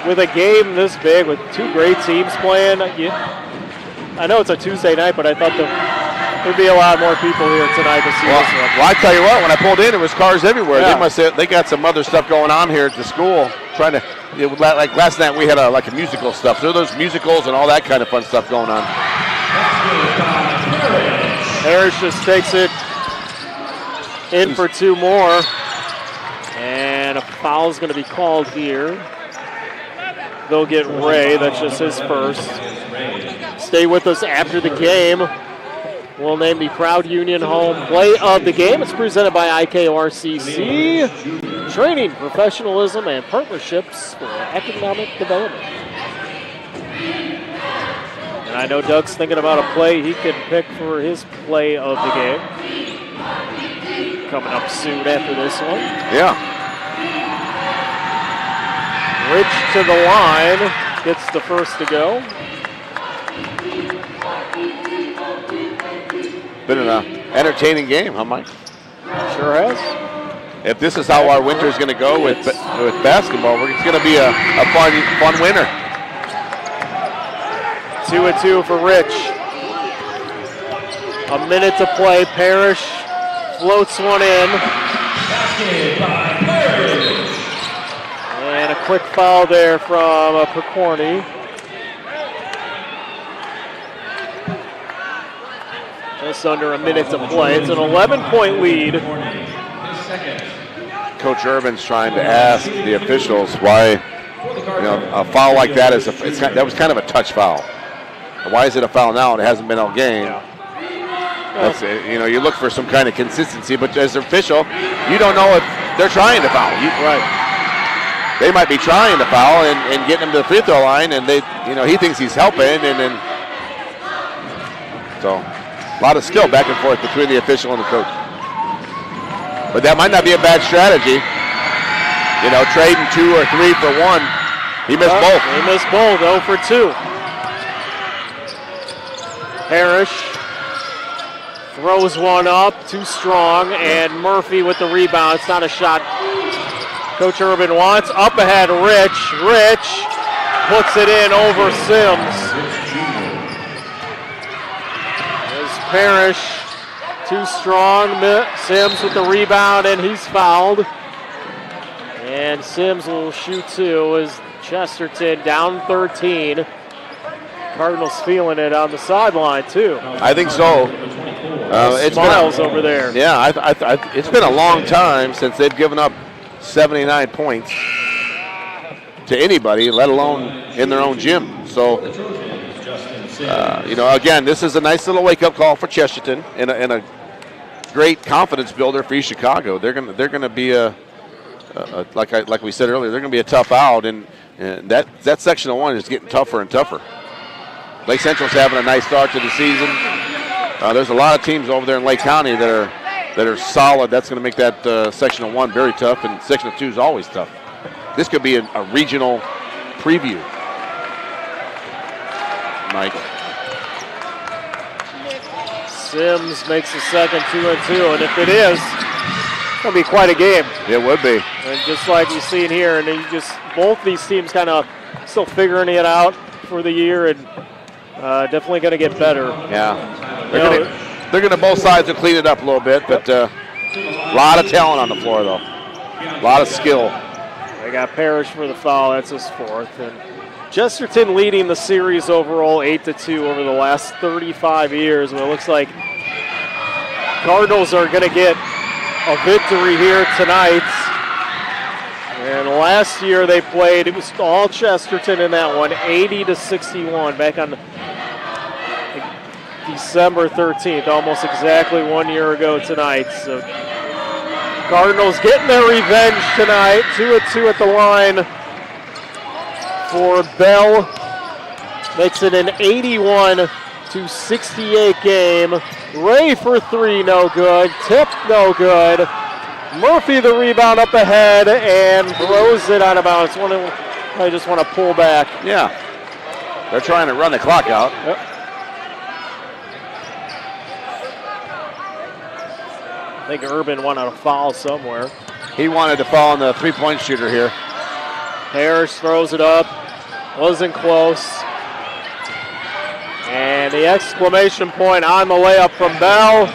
With a game this big, with two great teams playing, I know it's a Tuesday night, but I thought there'd be a lot more people here tonight to see this one. Well, I tell you what, when I pulled in, there was cars everywhere. Yeah. They got some other stuff going on here at the school, trying to. Like last night, we had a musical stuff. So there's musicals and all that kind of fun stuff going on. Harris just takes it in for 2 more. And a foul is going to be called here. They'll get Ray. That's just his first. Stay with us after the game. We'll name the Proud Union Home Play of the Game. It's presented by IKRCC. Training, professionalism, and partnerships for economic development. And I know Doug's thinking about a play he can pick for his play of the game. Coming up soon after this one. Yeah. Rich to the line, gets the first to go. Been an entertaining game, huh, Mike? Sure has. If this is how our winter is going to go with basketball, it's going to be a fun winter. 2-2 for Rich. A minute to play. Parrish floats one in. And a quick foul there from Picorni. Just under a minute to play. It's an 11-point lead. Coach Urban's trying to ask the officials why, a foul like that that was kind of a touch foul. Why is it a foul now? It hasn't been all game. Yeah. That's it. You know, you look for some kind of consistency, but as an official, you don't know if they're trying to foul. Right. They might be trying to foul and getting him to the free throw line, and he thinks he's helping, and then so a lot of skill back and forth between the official and the coach. But that might not be a bad strategy. You know, trading 2 or 3 for 1. He missed both. He missed both, 0 for 2. Parrish throws one up, too strong, and Murphy with the rebound. It's not a shot Coach Urban wants. Up ahead, Rich. Rich puts it in over Sims. There's Parrish, too strong. Sims with the rebound, and he's fouled. And Sims will shoot 2 as Chesterton down 13. Cardinals feeling it on the sideline, too. I think so. It's Miles over there. Yeah, it's been a long time since they've given up 79 points to anybody, let alone in their own gym. So, again, this is a nice little wake-up call for Chesterton and a great confidence builder for East Chicago. They're gonna be like we said earlier, they're gonna be a tough out, and that section of 1 is getting tougher and tougher. Lake Central's having a nice start to the season. There's a lot of teams over there in Lake County that are solid. That's going to make that section of 1 very tough, and section of 2 is always tough. This could be a regional preview. Mike. Sims makes the second 2 and 2, and if it is, it'll be quite a game. It would be. And just like we've seen here, and both these teams kind of still figuring it out for the year, and definitely going to get better. Yeah. They're going to both sides will clean it up a little bit, but a lot of talent on the floor, though. A lot of skill. They got Parrish for the foul. That's his 4th. And Chesterton leading the series overall 8-2 over the last 35 years. And it looks like Cardinals are going to get a victory here tonight. And last year they played, it was all Chesterton in that one, 80-61 back on December 13th, almost exactly 1 year ago tonight. So Cardinals getting their revenge tonight. 2-2 at the line for Bell. Makes it an 81-68 game. Ray for 3, no good. Tip, no good. Murphy the rebound up ahead and throws it out of bounds. I just want to pull back. Yeah. They're trying to run the clock out. Yep. I think Urban wanted a foul somewhere. He wanted to foul on the three-point shooter here. Parrish throws it up. Wasn't close. And the exclamation point on the layup from Bell.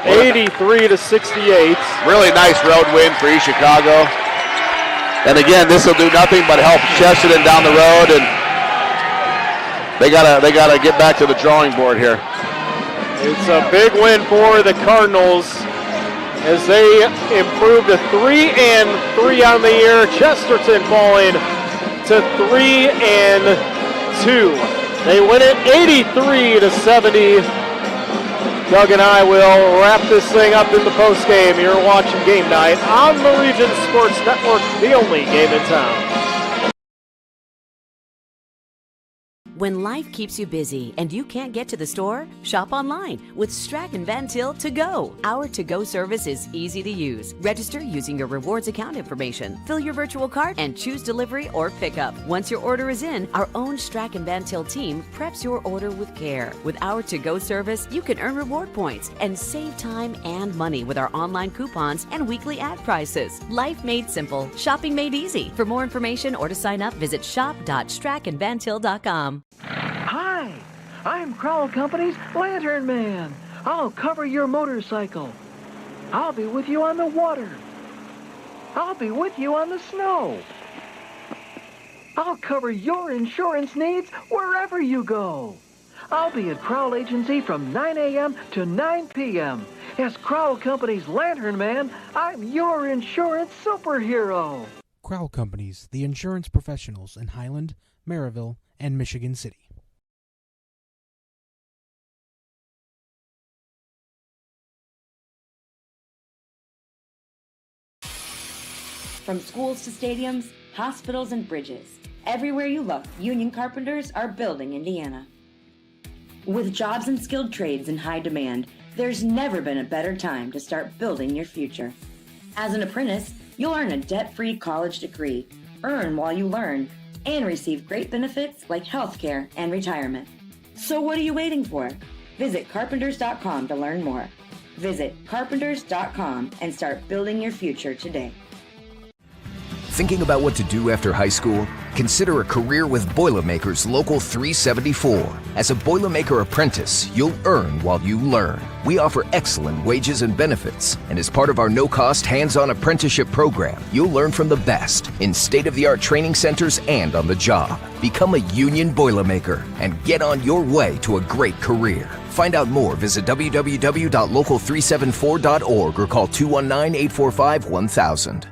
83-68. Really nice road win for East Chicago. And again, this will do nothing but help Chesterton down the road, and they gotta get back to the drawing board here. It's a big win for the Cardinals as they improved to 3-3 on the year. Chesterton falling to 3-2. They win it 83-70. Doug and I will wrap this thing up in the postgame. You're watching Game Night on the Region Sports Network, the only game in town. When life keeps you busy and you can't get to the store, shop online with Strachan Van Til To Go. Our to-go service is easy to use. Register using your rewards account information, fill your virtual card, and choose delivery or pickup. Once your order is in, our own Strachan Van Til team preps your order with care. With our to-go service, you can earn reward points and save time and money with our online coupons and weekly ad prices. Life made simple, shopping made easy. For more information or to sign up, visit shop.strachanvantil.com. Hi, I'm Crowell Company's Lantern Man. I'll cover your motorcycle. I'll be with you on the water. I'll be with you on the snow. I'll cover your insurance needs wherever you go. I'll be at Crowell Agency from 9 a.m. to 9 p.m. As Crowell Company's Lantern Man, I'm your insurance superhero. Crowell Companies, the insurance professionals in Highland, Maryville, and Michigan City. From schools to stadiums, hospitals and bridges, everywhere you look, union carpenters are building Indiana. With jobs and skilled trades in high demand, there's never been a better time to start building your future. As an apprentice, you'll earn a debt-free college degree, earn while you learn, and receive great benefits like healthcare and retirement. So what are you waiting for? Visit carpenters.com to learn more. Visit carpenters.com and start building your future today. Thinking about what to do after high school? Consider a career with Boilermakers Local 374. As a Boilermaker apprentice, you'll earn while you learn. We offer excellent wages and benefits, and as part of our no-cost hands-on apprenticeship program, you'll learn from the best in state-of-the-art training centers and on the job. Become a union Boilermaker and get on your way to a great career. Find out more, visit www.local374.org or call 219-845-1000.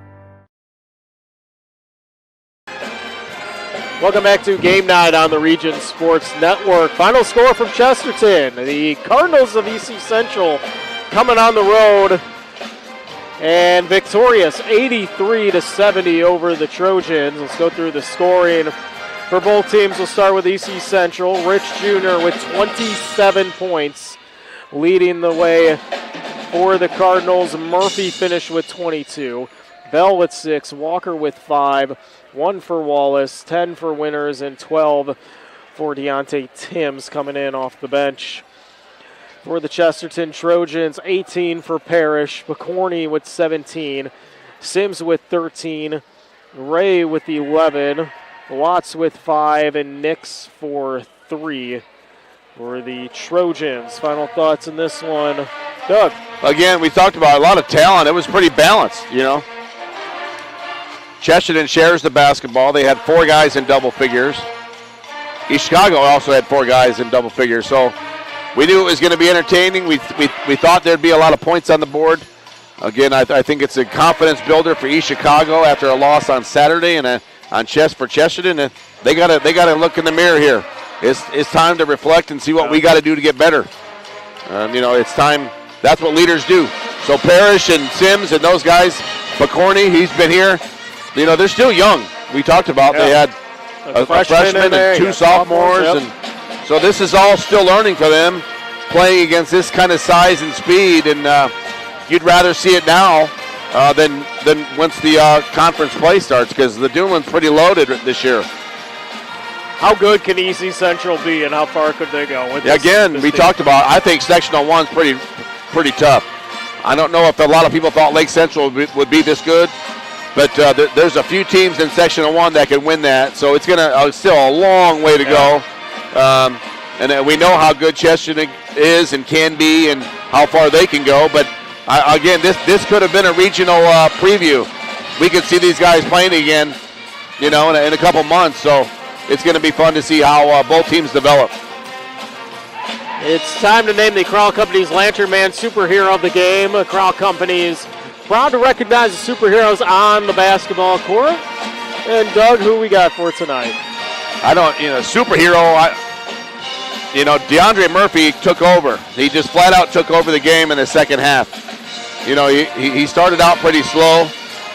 Welcome back to Game Night on the Region Sports Network. Final score from Chesterton. The Cardinals of EC Central coming on the road and victorious 83-70 over the Trojans. Let's go through the scoring for both teams. We'll start with EC Central. Rich Jr. with 27 points leading the way for the Cardinals. Murphy finished with 22. Bell with 6. Walker with 5. 1 for Wallace, 10 for Winters, and 12 for Deontay Timms coming in off the bench. For the Chesterton Trojans, 18 for Parrish, McCorney with 17, Sims with 13, Ray with 11, Watts with 5, and Nix for 3 for the Trojans. Final thoughts in this one, Doug? Again, we talked about a lot of talent. It was pretty balanced, you know. Chesterton shares the basketball. They had 4 guys in double figures. East Chicago also had 4 guys in double figures. So we knew it was going to be entertaining. We thought there'd be a lot of points on the board. Again, I think it's a confidence builder for East Chicago after a loss on Saturday and for Chesterton. And they got to look in the mirror here. It's time to reflect and see what we got to do to get better. It's time. That's what leaders do. So Parrish and Sims and those guys, McCorney, he's been here. You know, they're still young. We talked about they had a freshman and 2 sophomores. And so this is all still learning for them, playing against this kind of size and speed. And you'd rather see it now than once the conference play starts, because the Duneland's pretty loaded this year. How good can EC Central be, and how far could they go? With Again, we talked about, I think Sectional 1's pretty tough. I don't know if a lot of people thought Lake Central would be this good. But there's a few teams in Section 1 that can win that, so it's still a long way to go. And we know how good Chesterton is and can be, and how far they can go. But again, this could have been a regional preview. We could see these guys playing again, in a couple months. So it's going to be fun to see how both teams develop. It's time to name the Crowell Company's Lantern Man superhero of the game. Crowell Company's proud to recognize the superheroes on the basketball court. And Doug, who we got for tonight? Superhero, DeAndre Murphy took over. He just flat out took over the game in the second half. He started out pretty slow.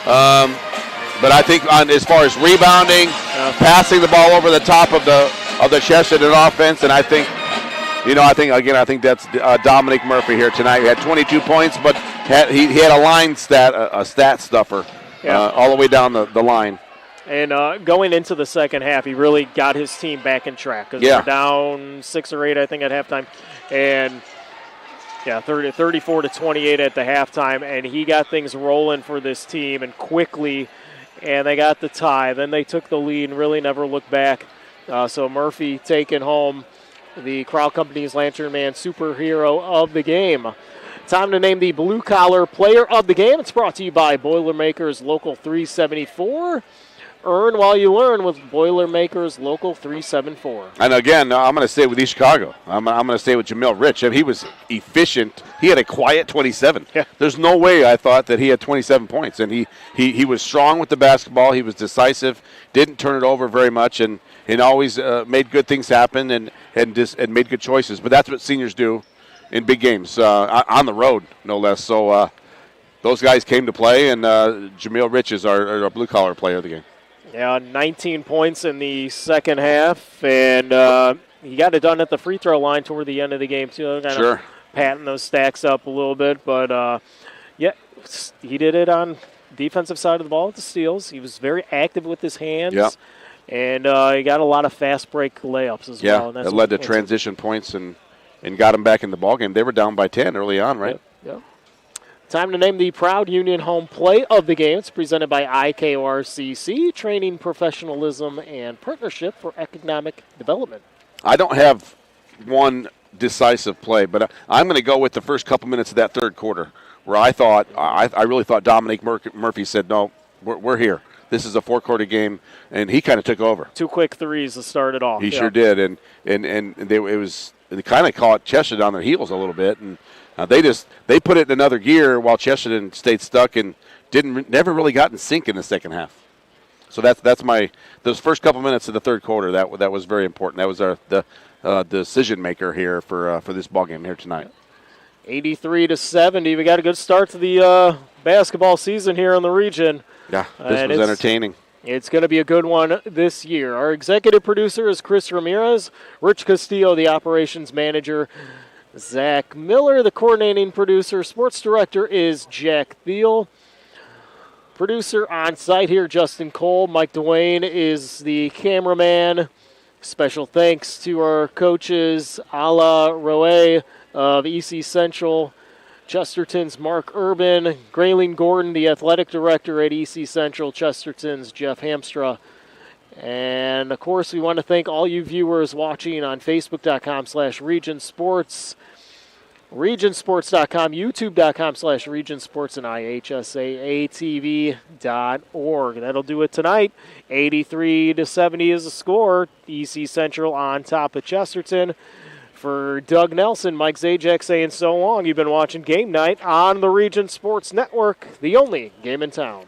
But I think as far as rebounding, passing the ball over the top of the Chesterton offense, and I think that's Dominic Murphy here tonight. He had 22 points, but he had a line stat, a stat stuffer, all the way down the line. And going into the second half, he really got his team back in track, because they're down 6 or 8, I think, at halftime. And 34-28 at the halftime, and he got things rolling for this team and quickly, and they got the tie. Then they took the lead and really never looked back. So Murphy taking home the Crowell Company's Lantern Man superhero of the game. Time to name the blue collar player of the game. It's brought to you by Boilermakers Local 374. Earn while you learn with Boilermakers Local 374. And again, I'm going to stay with East Chicago. I'm going to stay with Jamil Rich. He was efficient. He had a quiet 27. Yeah. There's no way I thought that he had 27 points. And he was strong with the basketball. He was decisive, didn't turn it over very much, and always made good things happen and made good choices. But that's what seniors do in big games, on the road, no less. So those guys came to play, and Jameel Rich is our blue-collar player of the game. Yeah, 19 points in the second half, and he got it done at the free throw line toward the end of the game, too. Kind of patting those stacks up a little bit, but, yeah, he did it on defensive side of the ball with the steals. He was very active with his hands. Yeah. And he got a lot of fast break layups as well. Yeah, that led to transition points and got them back in the ballgame. They were down by 10 early on, right? Yep. Time to name the proud Union home play of the game. It's presented by IKRCC, Training, Professionalism, and Partnership for Economic Development. I don't have one decisive play, but I'm going to go with the first couple minutes of that third quarter, where I really thought Dominic Murphy said, no, we're here. This is a four-quarter game, and he kind of took over. 2 quick threes to start it off. He sure did, and they kind of caught Chesterton on their heels a little bit, and they put it in another gear while Chesterton stayed stuck and never really got in sync in the second half. So that's those first couple minutes of the third quarter. That was very important. That was the decision maker here for this ball game here tonight. 83-70. We got a good start to the basketball season here in the region. Yeah, this was entertaining. It's going to be a good one this year. Our executive producer is Chris Ramirez. Rich Castillo, the operations manager. Zach Miller, the coordinating producer. Sports director is Jack Thiel. Producer on site here, Justin Cole. Mike Dwayne is the cameraman. Special thanks to our coaches, Ala Roe of EC Central, Chesterton's Mark Urban, Grayling Gordon, the athletic director at EC Central, Chesterton's Jeff Hamstra. And, of course, we want to thank all you viewers watching on Facebook.com/RegionSports, RegionSports.com, YouTube.com/RegionSports, and IHSAATV.org. That'll do it tonight. 83-70 is the score. EC Central on top of Chesterton. For Doug Nelson, Mike Zajac saying so long. You've been watching Game Night on the Region Sports Network, the only game in town.